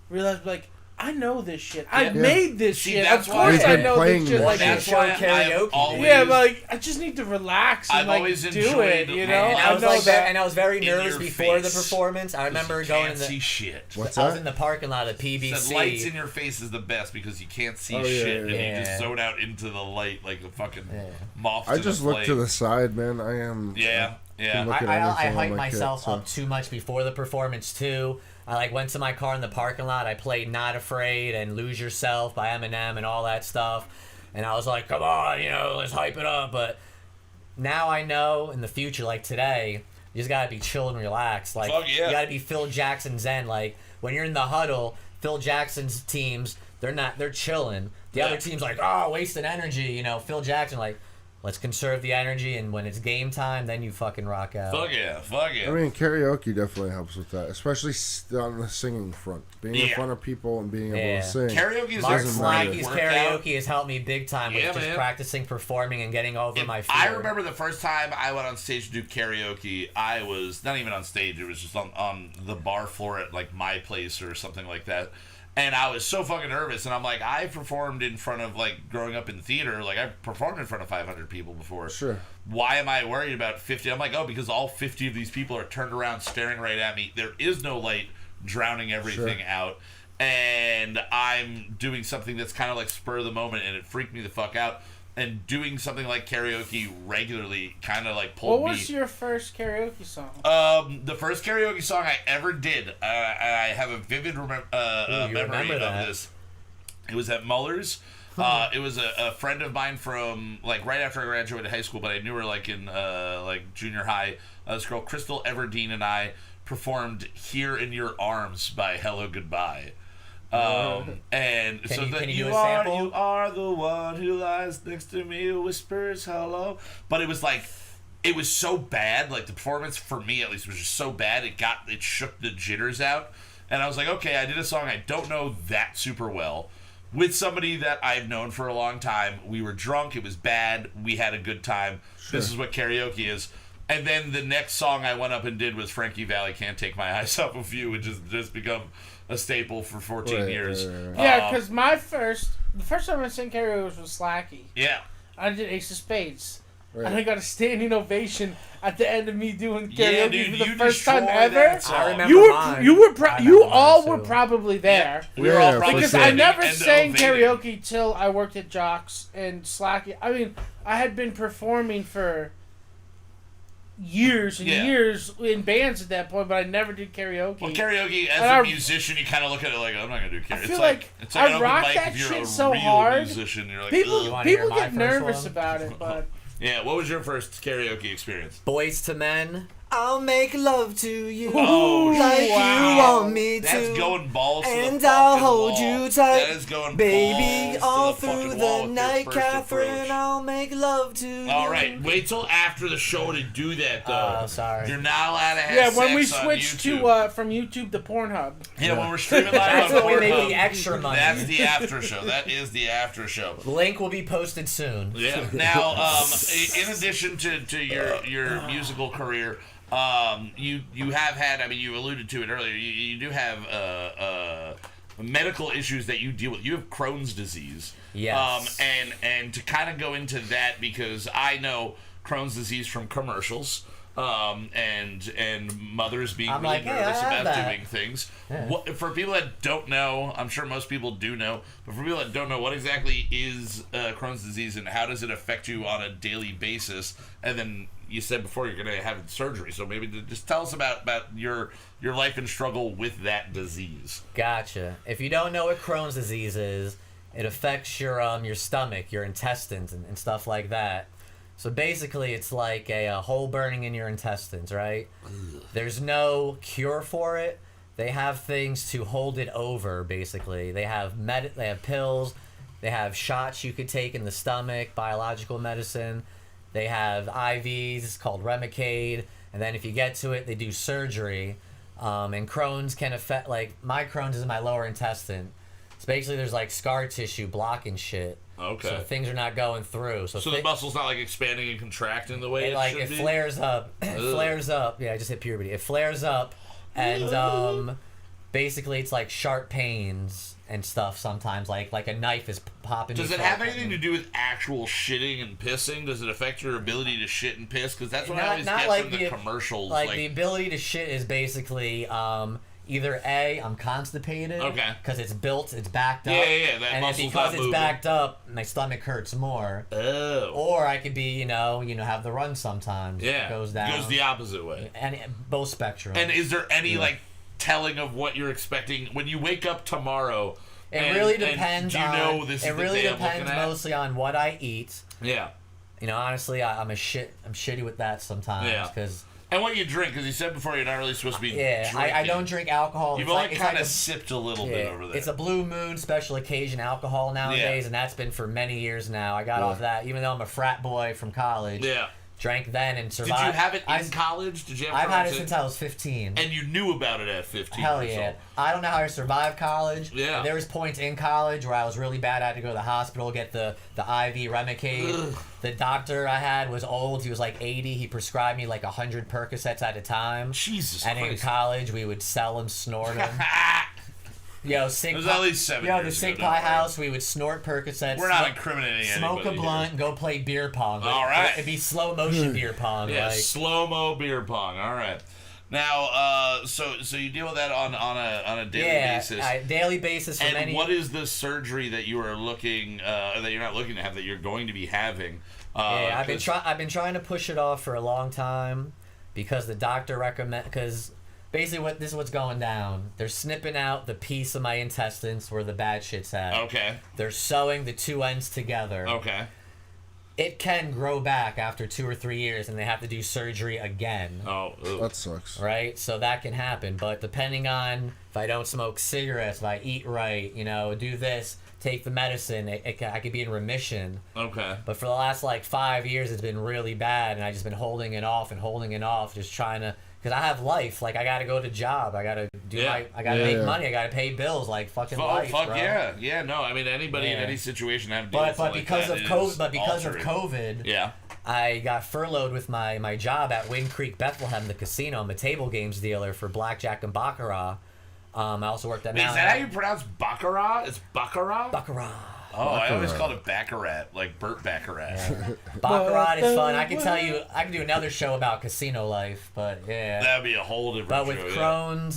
realize like, I know this shit. I made this See, shit. that's Of why course, I've I been know playing this shit. this Like, shit. That's why karaoke. I've always, yeah, but like, I just need to relax and I've like always do enjoyed it. You know, And I know that. and I was very in nervous your before the face. performance. I remember you going can't in the see shit. What's I was that? in the parking lot of PBC. The lights in your face is the best because you can't see shit, and you just zone out into the light like a fucking moth. I just look to the side, man. I am. Yeah. can look at I anything hyped like myself that, up too much before the performance too. I like went to my car in the parking lot. I played "Not Afraid" and "Lose Yourself" by Eminem and all that stuff. And I was like, "Come on, let's hype it up." But now I know in the future, like today, you just gotta be chill and relaxed. Like Fuck yeah. you gotta be Phil Jackson zen. Like when you're in the huddle, Phil Jackson's teams, they're chilling. The other team's like, wasting energy. Phil Jackson like, let's conserve the energy, and when it's game time, then you fucking rock out. Fuck yeah, fuck yeah. I mean, karaoke definitely helps with that, especially on the singing front. Being in front of people and being able to sing. Karaoke is Mark doesn't matter. Slacky's karaoke has helped me big time with just practicing performing and getting over my fear. I remember the first time I went on stage to do karaoke, I was not even on stage, it was just on the bar floor at like my place or something like that. And I was so fucking nervous, and I'm like, I performed in front of, like, growing up in theater, like, I performed in front of 500 people before. Sure. Why am I worried about 50? I'm like, oh, because all 50 of these people are turned around staring right at me. There is no light drowning everything out. And I'm doing something that's kind of like spur of the moment, and it freaked me the fuck out. And doing something like karaoke regularly kind of like pulled me. What was your first karaoke song? The first karaoke song I ever did, I have a vivid memory of this. It was at Muller's. It was a friend of mine from like right after I graduated high school, but I knew her like in like junior high. This girl, Crystal Everdeen, and I performed "Here in Your Arms" by Hello Goodbye. And can so you you do a sample? you are the one who lies next to me, who whispers hello. But it was like, it was so bad. Like the performance for me at least was just so bad. It shook the jitters out. And I was like, okay, I did a song I don't know that super well with somebody that I've known for a long time. We were drunk. It was bad. We had a good time. Sure. This is what karaoke is. And then the next song I went up and did was Frankie Valli, Can't Take My Eyes Off of You, which has just become a staple for 14 years. Right. Yeah, because the first time I sang karaoke was with Slacky. Yeah. I did Ace of Spades. Right. And I got a standing ovation at the end of me doing karaoke for the first time ever. I remember you all were probably there. Yeah. We were all probably because I never sang karaoke till I worked at Jocks and Slacky. I mean, I had been performing for years and years in bands at that point, but I never did karaoke. Well, karaoke as a musician, you kind of look at it like, I'm not gonna do karaoke. I feel like I rock that shit so hard. Musician, you're like, people get nervous about it, but yeah. What was your first karaoke experience? Boys to Men. I'll make love to you like you want me to. That's going balls to and the I'll hold wall. you tight, that is going baby, all to the through wall the with night, your first Catherine. approach. I'll make love to you. All right, wait till after the show to do that, though. Oh, sorry. You're not allowed to have sex when we on switched YouTube. to from YouTube to Pornhub. Yeah, when we're streaming live That's on when we make Pornhub. the extra money. That's the after show. That is the after show. Link will be posted soon. Yeah. Now, in addition to your musical career, you have had, I mean, you alluded to it earlier, you do have medical issues that you deal with. You have Crohn's disease. Yes. And to kind of go into that, because I know Crohn's disease from commercials, and mothers being really nervous about doing things. Yeah. For people that don't know, I'm sure most people do know, but for people that don't know, what exactly is Crohn's disease and how does it affect you on a daily basis? And then you said before you're going to have surgery, so maybe just tell us about your life and struggle with that disease. Gotcha. If you don't know what Crohn's disease is, it affects your stomach, your intestines, and stuff like that. So basically, it's like a hole burning in your intestines, right? Ugh. There's no cure for it. They have things to hold it over, basically. They have pills. They have shots you could take in the stomach, biological medicine. They have IVs called Remicade. And then if you get to it, they do surgery. And Crohn's can affect, like, my Crohn's is in my lower intestine. So basically, there's, like, scar tissue blocking shit. Okay. So things are not going through. So the muscle's not like expanding and contracting the way it should be? Flares up. It flares up. Yeah, I just hit puberty. It flares up, and basically it's like sharp pains and stuff sometimes. Like a knife is popping. Does it have anything to do with actual shitting and pissing? Does it affect your ability to shit and piss? Because that's what I always get like from the commercials. Like the ability to shit is basically either A, I'm constipated, okay, because it's backed up, yeah, that and muscle's because not it's backed up, my stomach hurts more. Oh. Or I could be, have the run sometimes. Yeah, it goes down. Goes the opposite way. And both spectrums. And is there any like telling of what you're expecting when you wake up tomorrow? It really depends. Do you know this is the day I'm looking at? Mostly on what I eat. Yeah. Honestly, I'm shitty with that sometimes because. And what you drink, because you said before you're not really supposed to be drinking. I don't drink alcohol. You've only kind of sipped a little bit over there. It's a Blue Moon special occasion alcohol nowadays, and that's been for many years now. I got off that, even though I'm a frat boy from college. Yeah. Drank then and survived. Did you have it in college? Did you have I've had it since I was 15. And you knew about it at 15? Hell yeah. I don't know how I survived college. Yeah. There was points in college where I was really bad. I had to go to the hospital, get the IV Remicade. The doctor I had was old. He was like 80. He prescribed me like 100 Percocets at a time. Jesus And Christ. in college, we would sell them, snort them. Yo, Sig it was at least 7 Yo, years the Sig ago, Pie don't worry. House, we would snort Percocets. We're not incriminating Smoke anybody a blunt here. and go play beer pong. All right. It'd be slow motion beer pong. Yeah, like. slow-mo beer pong. All right. Now, so you deal with that on a daily basis. Yeah, daily basis. For and many... what is the surgery that you are looking that you're not looking to have that you're going to be having? I've been trying to push it off for a long time because the doctor because basically this is what's going down. They're snipping out the piece of my intestines where the bad shit's at. Okay. They're sewing the two ends together. Okay. It can grow back after 2 or 3 years, and they have to do surgery again. Oh, ew. That sucks. Right? So that can happen. But depending on if I don't smoke cigarettes, if I eat right, do this, take the medicine, I could be in remission. Okay. But for the last 5 years, it's been really bad, and I've just been holding it off, just trying to. Because I have life. I got to go to job. I got to do I got to make money. I got to pay bills. Fucking life, fuck bro. yeah. Yeah, no, I mean, anybody in any situation have to But because of COVID, yeah. I got furloughed with my job at Wind Creek Bethlehem, the casino. I'm a table games dealer for blackjack and baccarat. I also worked at. Is that how you pronounce baccarat? It's baccarat. Baccarat. Oh, I always called it baccarat, like Burt Baccarat. Yeah. Baccarat is fun. I can tell you, I can do another show about casino life, but yeah. That'd be a whole different show. But with Crohn's,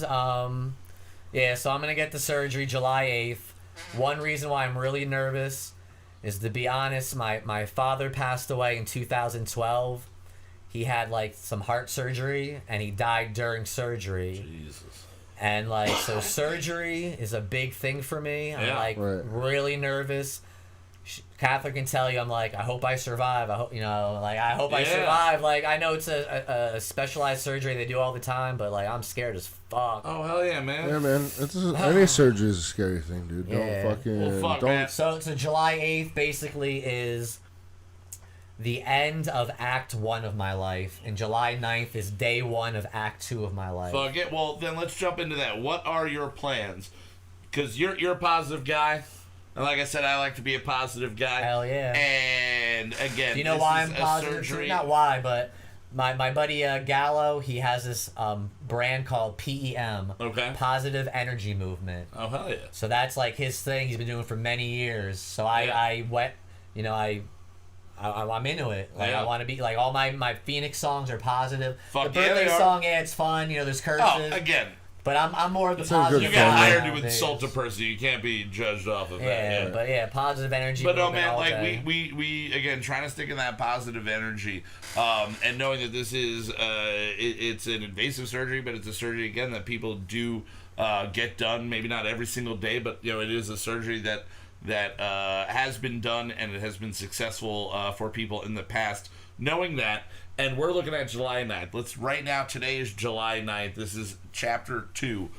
so I'm gonna get the surgery July 8th. One reason why I'm really nervous is, to be honest, my father passed away in 2012. He had some heart surgery and he died during surgery. Jesus. And so surgery is a big thing for me. I'm really nervous. Catherine can tell you, I'm I hope I survive. I hope I hope I survive. I know it's a specialized surgery they do all the time, but I'm scared as fuck. Oh hell yeah, man. Yeah, man. Any surgery is a scary thing, dude. Yeah. Don't fucking don't. Man. So July 8th basically is the end of Act 1 of my life, and July 9th is day 1 of Act 2 of my life. Fuck it. Well, then let's jump into that. What are your plans? Because you're a positive guy, and like I said, I like to be a positive guy. Hell yeah. And again, do you know why I'm positive? Surgery. Not why, but my buddy Gallo, he has this brand called PEM. Okay. Positive Energy Movement. Oh hell yeah. So that's his thing. He's been doing for many years. So I went, I'm into it. I want to be all my Phoenix songs are positive. Fuck the birthday song, it's fun. There's curses. Oh, again. But I'm more of the It's a good positive. You got fun, hired to insult a person. You can't be judged off of that. Yeah, but positive energy. But no, movement man, we again trying to stick in that positive energy, and knowing that this is it's an invasive surgery, but it's a surgery again that people do get done. Maybe not every single day, but it is a surgery that has been done and it has been successful for people in the past. Knowing that, and we're looking at July 9th. Today is July 9th. This is chapter 2.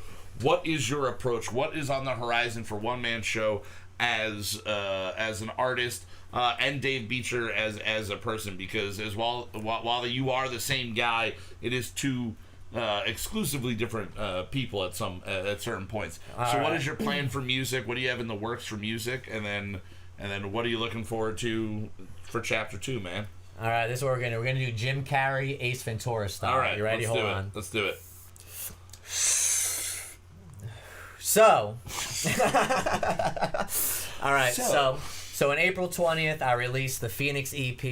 What is your approach? What is on the horizon for One Man Show as an artist and Dave Beecher as a person? Because while you are the same guy, it is two exclusively different people at certain points. So what is your plan for music? What do you have in the works for music? And then what are you looking forward to for chapter 2, man? All right, this is what we're gonna do. Jim Carrey, Ace Ventura style. All right, you ready? Hold on. Let's do it. So, all right. So in April 20th, I released the Phoenix EP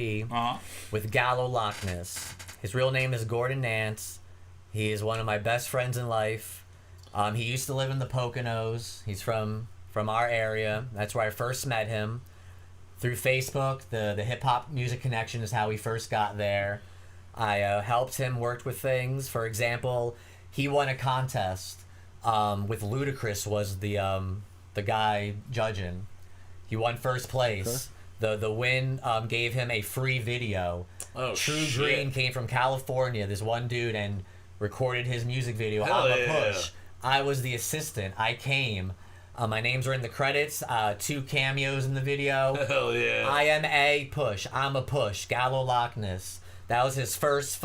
with Gallo Loch Ness. His real name is Gordon Nance. He is one of my best friends in life. He used to live in the Poconos. He's from our area. That's where I first met him. Through Facebook, the hip-hop music connection is how we first got there. I helped him, worked with things. For example, he won a contest with Ludacris was the guy judging. He won first place The win gave him a free video. Oh, True shit. Green came from California, this one dude, and recorded his music video. Hell I'm a yeah. push. I was the assistant. I came. My names were in the credits. 2 cameos in the video. Hell yeah. I am a push. I'm a push. Gallo Loch Ness. That was his first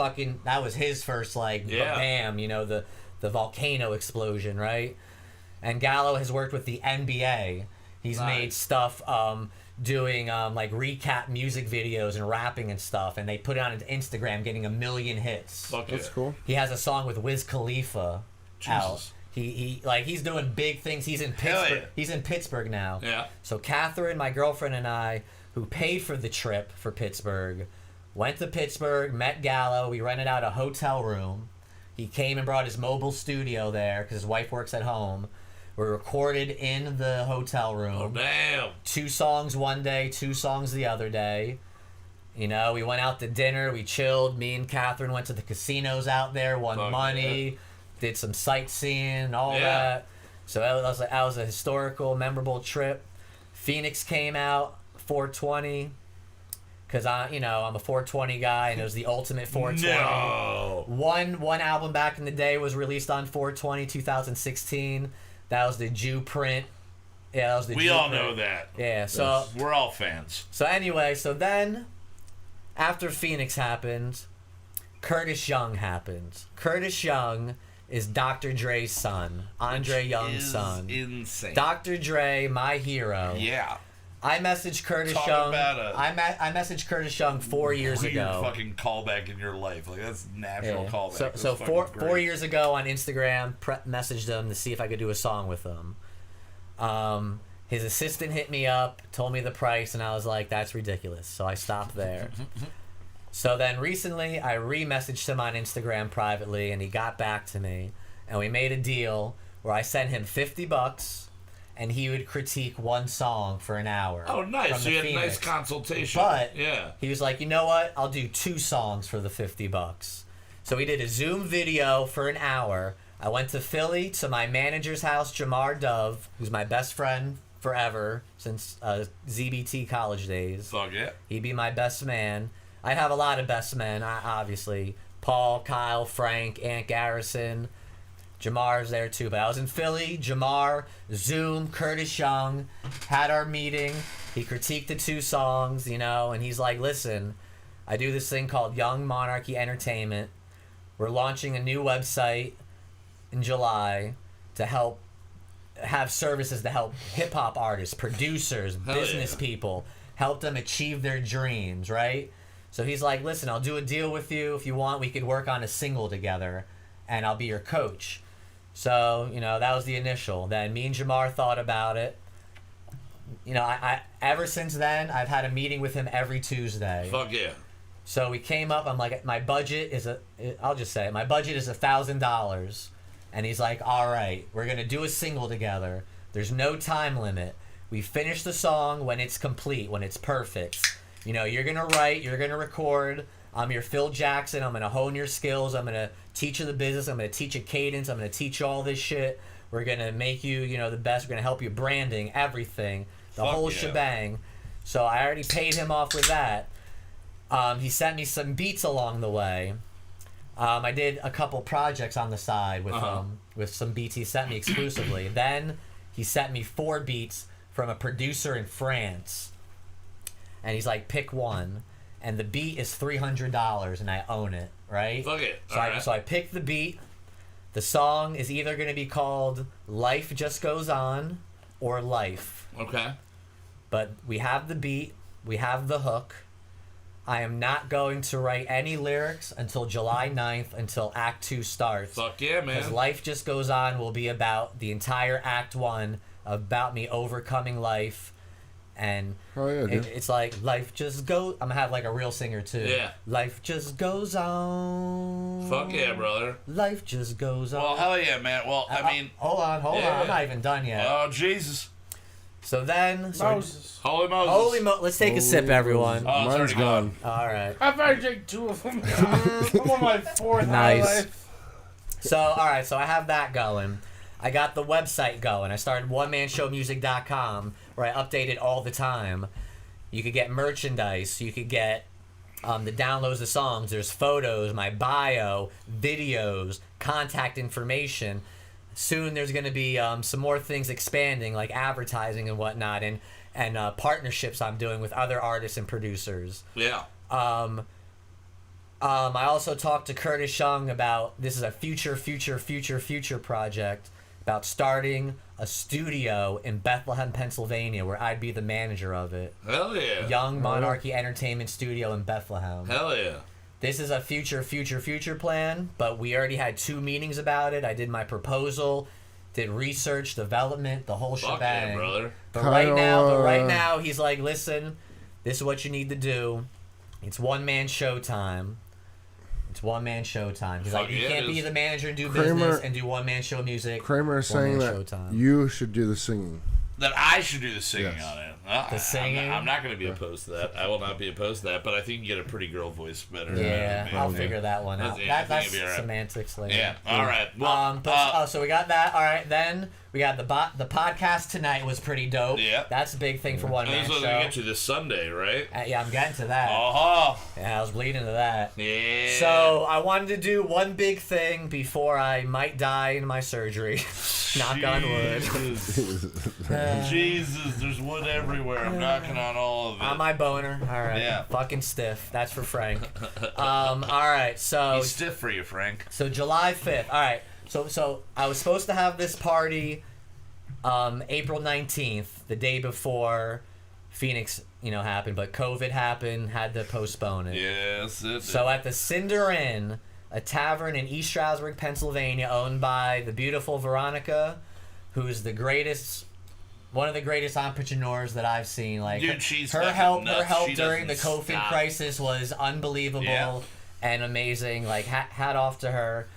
like Yeah. bam, you know, the volcano explosion, right? And Gallo has worked with the NBA. He's made stuff doing like recap music videos and rapping and stuff, and they put it on his Instagram, getting 1 million hits. Fuck That's yeah. cool. He has a song with Wiz Khalifa out. Jesus. He's doing big things. He's in Hell Pittsburgh. yeah. He's in Pittsburgh now. Yeah. So Catherine, my girlfriend, and I, who paid for the trip for Pittsburgh, went to Pittsburgh, met Gallo. We rented out a hotel room. He came and brought his mobile studio there because his wife works at home. We recorded in the hotel room. Oh, damn. 2 songs one day, 2 songs the other day. You know, we went out to dinner, we chilled. Me and Catherine went to the casinos out there, won Fuck money, did some sightseeing, all Yeah. that. So that was a historical, memorable trip. Phoenix came out, 420, because I'm a 420 guy, and it was the ultimate 420. No. One album back in the day was released on 420, 2016. That was the Jew print. Yeah, that was the We Jew all print. know that. Yeah, so We're all fans. so anyway, so then after Phoenix happened, Curtis Young happened. Curtis Young is Dr. Dre's son, Andre Young's Is son. insane. Dr. Dre, my hero. Yeah. I messaged Curtis Talk Young. about a I messaged Curtis Young 4 years Weird ago. fucking callback in your life. Like, that's natural Yeah. callback. So, That's so fucking four great. years ago on Instagram, messaged him to see if I could do a song with him. His assistant hit me up, told me the price, and I was like, that's ridiculous. So I stopped there. So then recently, I re-messaged him on Instagram privately, and he got back to me, and we made a deal where I sent him $50, and he would critique 1 song for an hour. Oh, nice. from So the you had a nice Phoenix. consultation. But yeah. he was like, you know what? I'll do 2 songs for the $50. So we did a Zoom video for an hour. I went to Philly to my manager's house, Jamar Dove, who's my best friend forever since ZBT college days. Fuck yeah. He'd be my best man. I have a lot of best men, obviously. Paul, Kyle, Frank, Ant Garrison. Jamar's there too. But I was in Philly, Jamar, Zoom, Curtis Young, had our meeting. He critiqued the 2 songs, and he's like, listen, I do this thing called Young Monarchy Entertainment. We're launching a new website in July to help have services to help hip-hop artists, producers, Hell business yeah. people, help them achieve their dreams, right? So he's like, listen, I'll do a deal with you. If you want, we could work on a single together, and I'll be your coach. So, that was the initial. Then me and Jamar thought about it. I ever since then, I've had a meeting with him every Tuesday. Fuck yeah. So we came up, I'm like, my budget is I'll just say it, my budget is $1,000. And he's like, all right, we're going to do a single together. There's no time limit. We finish the song when it's complete, when it's perfect. You're going to write, you're going to record. I'm your Phil Jackson. I'm going to hone your skills. I'm going to teach you the business. I'm going to teach you cadence. I'm going to teach you all this shit. We're going to make you, the best. We're going to help you branding, everything, the Fuck whole yeah. shebang. So I already paid him off with that. He sent me some beats along the way. I did a couple projects on the side with some beats he sent me exclusively. Then he sent me 4 beats from a producer in France. And he's like, pick one. And the beat is $300 and I own it, right? Fuck it. So I picked the beat. The song is either going to be called Life Just Goes On or Life. Okay. But we have the beat. We have the hook. I am not going to write any lyrics until July 9th, until Act 2 starts. Fuck yeah, Because man. Life Just Goes On will be about the entire Act 1, about me overcoming life. And Oh yeah, dude. it's like, life just goes... I'm going to have like a real singer too. Yeah. Life just goes on. Fuck yeah, brother. Life just goes on. Well, hell yeah, man. Well, I mean... Hold on. Yeah. I'm not even done yet. Oh, Jesus. So then... Moses. Holy Moses. Let's take a sip, everyone. Oh, it's Mine's already gone. All right. I've already drank 2 of them. I'm on my 4th Nice. highlife. So, all right, so I have that going. I got the website going. I started OneManShowMusic.com, where I update it all the time. You could get merchandise. You could get the downloads of songs. There's photos, my bio, videos, contact information. Soon there's going to be some more things expanding, like advertising and whatnot, and partnerships I'm doing with other artists and producers. Yeah. I also talked to Curtis Young about, this is a future project, about starting a studio in Bethlehem, Pennsylvania, where I'd be the manager of it. Hell yeah. Young Monarchy Entertainment Studio in Bethlehem. Hell yeah. This is a future plan, but we already had 2 meetings about it. I did my proposal, did research, development, the whole Fuck shebang. yeah, brother. But right now, he's like, listen, this is what you need to do. It's one-man show time. He's like, you can't be the manager and do business and do one-man show music. Kramer is saying that you should do the singing. That I should do the singing on it. The singing? I'm not going to be opposed to that. I will not be opposed to that, but I think you get a pretty girl voice better. Yeah, I'll figure that one out. That's right. Semantics later. Yeah, all right. Well, so we got that. All right, then we got the podcast tonight was pretty dope. Yeah. That's a big thing for One Man Show. That's what we get to this Sunday, right? Yeah, I'm getting to that. Yeah, I was bleeding to that. Yeah. So I wanted to do one big thing before I might die in my surgery. Knock on wood. Jesus, there's wood everywhere. I'm knocking on all of it. On my boner. All right. Yeah. Fucking stiff. That's for Frank. All right. So he's stiff for you, Frank. So July 5th. All right. So I was supposed to have this party April 19th, the day before Phoenix, happened, but COVID happened, had to postpone it. Yes, it did. So at the Cinder Inn, a tavern in East Stroudsburg, Pennsylvania, owned by the beautiful Veronica, who's one of the greatest entrepreneurs that I've seen. Like, dude, her help during the COVID crisis was unbelievable and amazing. Like, hat off to her.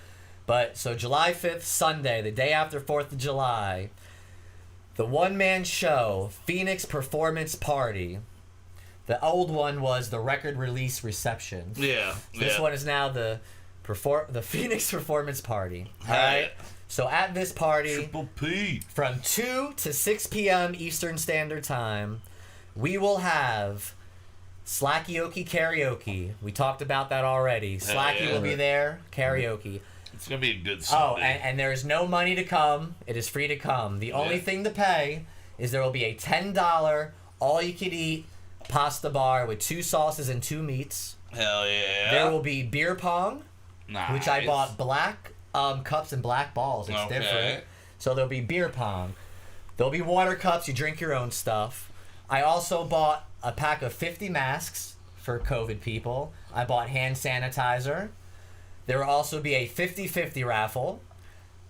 But so July 5th, Sunday, the day after 4th of July, the one-man show, Phoenix Performance Party. The old one was the record release reception. Yeah. This one is now the Phoenix Performance Party. All right. So at this party, Triple P, from 2 to 6 p.m. Eastern Standard Time, we will have Slackyoki Karaoke. We talked about that already. Slacky will be there. Karaoke. It's going to be a good Sunday. And there is no money to come. It is free to come. The only thing to pay is there will be a $10 all-you-can-eat pasta bar with 2 sauces and 2 meats. Hell yeah. There will be beer pong, which I bought black cups and black balls. It's different. So there'll be beer pong. There'll be water cups. You drink your own stuff. I also bought a pack of 50 masks for COVID people. I bought hand sanitizer. There will also be a 50-50 raffle.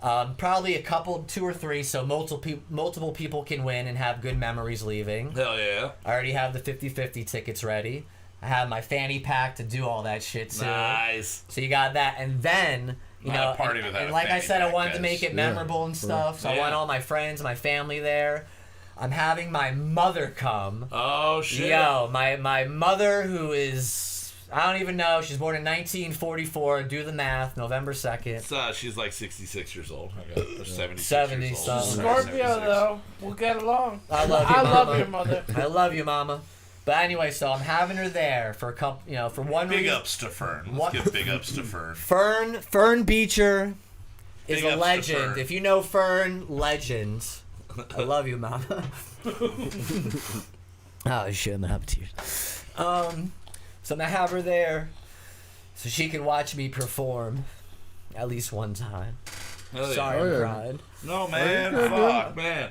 Probably a couple, 2 or 3, so multiple people can win and have good memories leaving. Hell yeah. I already have the 50-50 tickets ready. I have my fanny pack to do all that shit too. Nice. So you got that, and then party and like I said, I wanted to make it memorable and stuff. So I want all my friends, my family there. I'm having my mother come. Oh shit. Yo, my mother, who is, I don't even know. She's born in 1944. Do the math. November 2nd. She's like 66 years old. Or 76 70 years old. Scorpio, though. We'll get along. I love you, I Mama. love your mother. I love you, Mama. But anyway, so I'm having her there for a couple, for one big reason. ups to Fern. Let's give big ups to Fern. Fern Beecher is Big a ups to legend. Fern. If you know Fern, legend. I love you, Mama. Oh shit, I'm gonna have tears. So I'm gonna have her there so she can watch me perform at least one time. Hell yeah. Sorry, I'm crying. No, man. Fuck, man.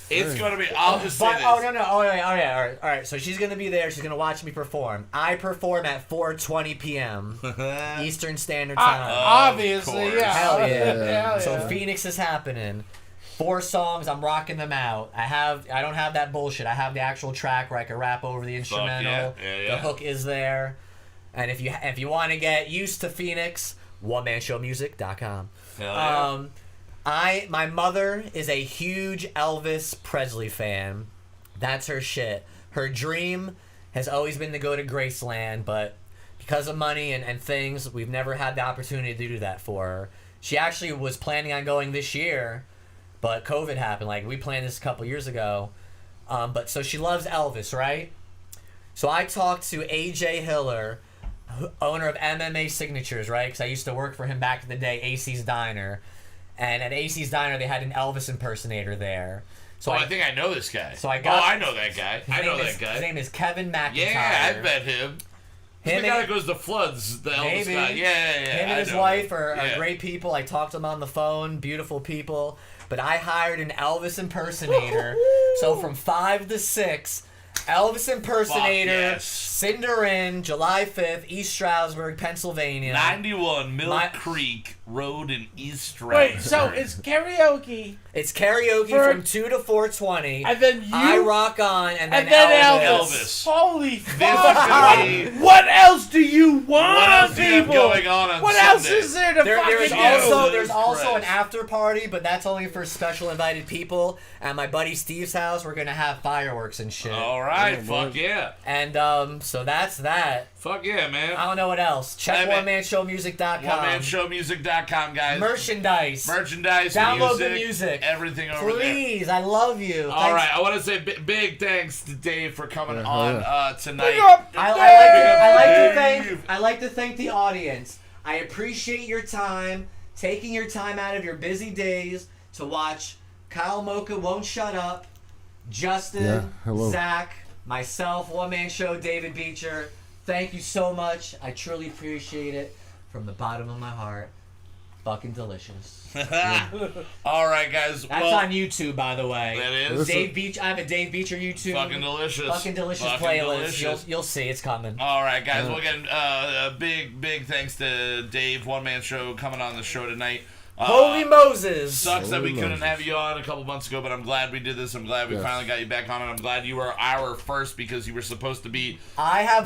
It's going to be, I'll just say this. Oh, no. Oh, yeah, all right. So she's going to be there. She's going to watch me perform. I perform at 4:20 p.m. Eastern Standard Time. Obviously, yeah. Hell yeah. Hell So yeah. Phoenix is happening. 4 songs, I'm rocking them out. I don't have that bullshit. I have the actual track where I can rap over the instrumental. Yeah. The hook is there. And if you want to get used to Phoenix, OneManShowMusic.com. Hell yeah. My mother is a huge Elvis Presley fan. That's her shit. Her dream has always been to go to Graceland, but because of money and things, we've never had the opportunity to do that for her. She actually was planning on going this year, but COVID happened. Like, we planned this a couple years ago. But so she loves Elvis, right? So I talked to AJ Hiller, owner of MMA Signatures, right? Because I used to work for him back in the day, AC's Diner. And at AC's Diner, they had an Elvis impersonator there. So I think I know this guy. So I know that guy. His name is Kevin McIntyre. Yeah, I met him. He's the guy that goes to Floods, the Elvis guy. Yeah. Him and his wife are great people. I talked to them on the phone, beautiful people. But I hired an Elvis impersonator. So from 5 to 6, Elvis impersonator, Cinderin, July 5th, East Stroudsburg, Pennsylvania. 91 Mill Creek Road in East Stroudsburg. Wait, so it's karaoke. It's karaoke from 2 to 4:20. And then you. I rock on, and then Elvis. Holy fuck. What else do you want, what else people? Do you have going on what Sunday? else is there to fucking do? There's also an after party, but that's only for special invited people. At my buddy Steve's house, we're going to have fireworks and shit. All right, fuck yeah. And so that's that. Fuck yeah, man. I don't know what else. Check OneManShowMusic.com. OneManShowMusic.com, guys. Merchandise. Download the music. Everything over there. Please, I love you. All right, I want to say big thanks to Dave for coming on tonight. I like to thank the audience. I appreciate your time, taking your time out of your busy days to watch Kyle Mocha Won't Shut Up, Justin, Zach, myself, One Man Show, David Beecher. Thank you so much. I truly appreciate it from the bottom of my heart. Fucking delicious. All right, guys. That's on YouTube, by the way. That is. Dave Beach. I have a Dave Beecher YouTube. Fucking delicious Playlist. You'll see it's coming. All right, guys. Well, again, a big thanks to Dave, One Man Show, coming on the show tonight. Holy Moses! Sucks that we couldn't have you on a couple months ago, but I'm glad we did this. I'm glad we finally got you back on, and I'm glad you were our first because you were supposed to be. I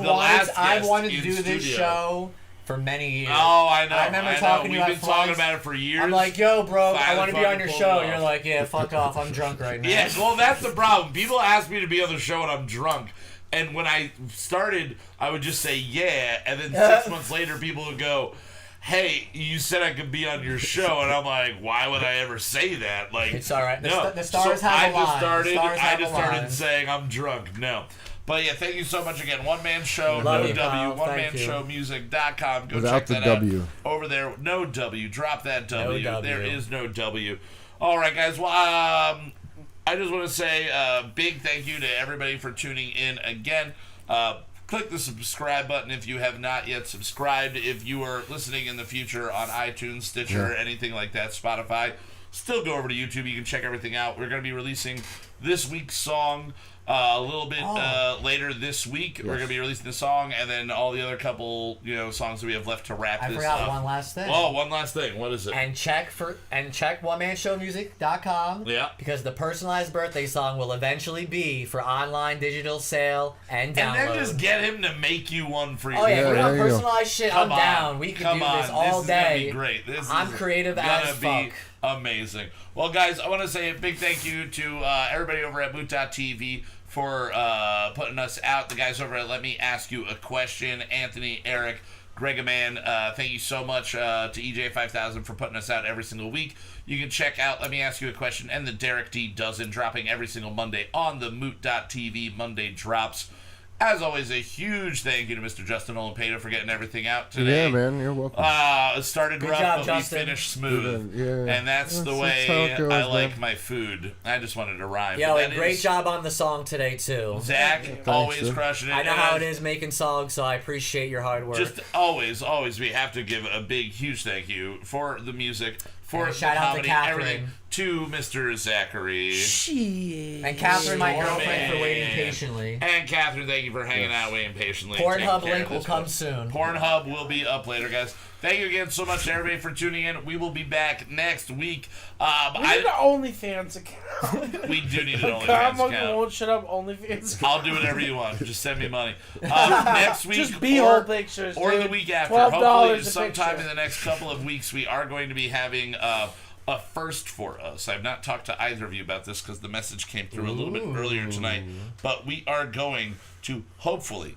wanted to do this show for many years. Oh, I know. I remember talking to you. We've been talking about it for years. I'm like, yo, bro, I want to be on your show. You're like, yeah, fuck off. I'm drunk right now. Yeah, well, that's the problem. People ask me to be on the show, and I'm drunk. And when I started, I would just say yeah, and then 6 months later, people would go, hey, you said I could be on your show, and I'm like, why would I ever say that? Like, it's all right. The so stars have a line. I just started saying I'm drunk. No. But yeah, thank you so much again. One Man Show, no W, OneManShowMusic.com. Go check that out. Over there, no W. Drop that W. There is no W. All right, guys. Well, I just want to say a big thank you to everybody for tuning in again. Click the subscribe button if you have not yet subscribed. If you are listening in the future on iTunes, Stitcher, anything like that, Spotify, still go over to YouTube. You can check everything out. We're going to be releasing this week's song a little bit later this week. We're going to be releasing the song and then all the other couple songs that we have left to wrap this up. I forgot one last thing. Oh, one last thing. What is it? And check OneManShowMusic.com. Yeah. Because the personalized birthday song will eventually be for online digital sale and download. And then just get him to make you one for you. Oh yeah, we want personalized shit. I'm down. We can do this all day. This is gonna be great. I'm creative as fuck. Gonna be amazing. Well, guys, I want to say a big thank you to everybody over at Moot.tv for putting us out. The guys over at Let Me Ask You a Question, Anthony, Eric, Gregaman, thank you so much to EJ5000 for putting us out every single week. You can check out Let Me Ask You a Question and the Derek D Dozen dropping every single Monday on the Moot.tv Monday Drops. As always, a huge thank you to Mr. Justin Olimpeda for getting everything out today. Yeah, man, you're welcome. It started rough, but we finished smooth. Yeah. And that's the way I like my food. I just wanted to rhyme. Yeah, and great job on the song today, too. Zach, always crushing it. I know how it is making songs, so I appreciate your hard work. Just always, we have to give a big, huge thank you for the music, for the shout out comedy, to Catherine. everything, to Mr. Zachary. Shit. And Catherine, my girlfriend, for waiting patiently. And Catherine, thank you for hanging out, waiting patiently. Pornhub link will come soon. Pornhub will be up later, guys. Thank you again so much to everybody for tuning in. We will be back next week. We need an OnlyFans account. We do need an OnlyFans account. Won't shut up OnlyFans account. I'll do whatever you want. Just send me money. Next week, just b-hole pictures, or dude. the week after. $12 Hopefully, sometime picture. in the next couple of weeks, we are going to be having a first for us. I've not talked to either of you about this because the message came through a little bit earlier tonight. But we are going to hopefully,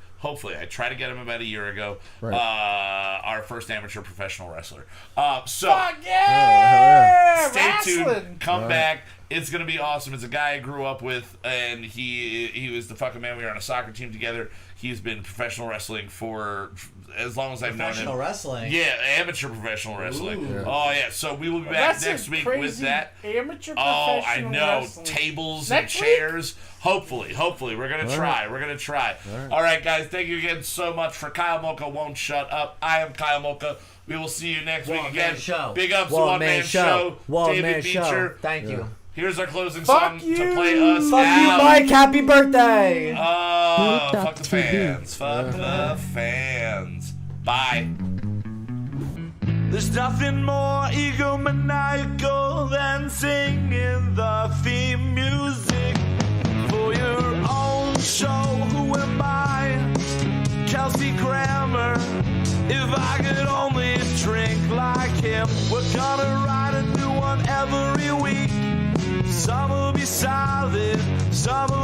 I tried to get him about a year ago, our first amateur professional wrestler. Fuck yeah! Stay tuned. Come back. It's going to be awesome. It's a guy I grew up with, and he was the fucking man. We were on a soccer team together. He's been professional wrestling for as long as I've known him. Professional wrestling? Yeah, amateur professional wrestling. Yeah. Oh, yeah. So we will be back That's next a week crazy with that. Amateur Oh, professional I know. wrestling. Tables Next and week? chairs. Hopefully. We're going to try. We're going to try. All right, guys. Thank you again so much for Kyle Mocha Won't Shut Up. I am Kyle Mocha. We will see you next week again. Show. Big ups to One Man Show. David Beecher. Thank you. Here's our closing Fuck song you. to play us Fuck out. you, Mike. Happy birthday. Fuck the fans. Fuck the fans. Bye. There's nothing more egomaniacal than singing the theme music for your own show. Who am I? Kelsey Grammer. If I could only drink like him, we're gonna write a new one every week. Some will be solid, some will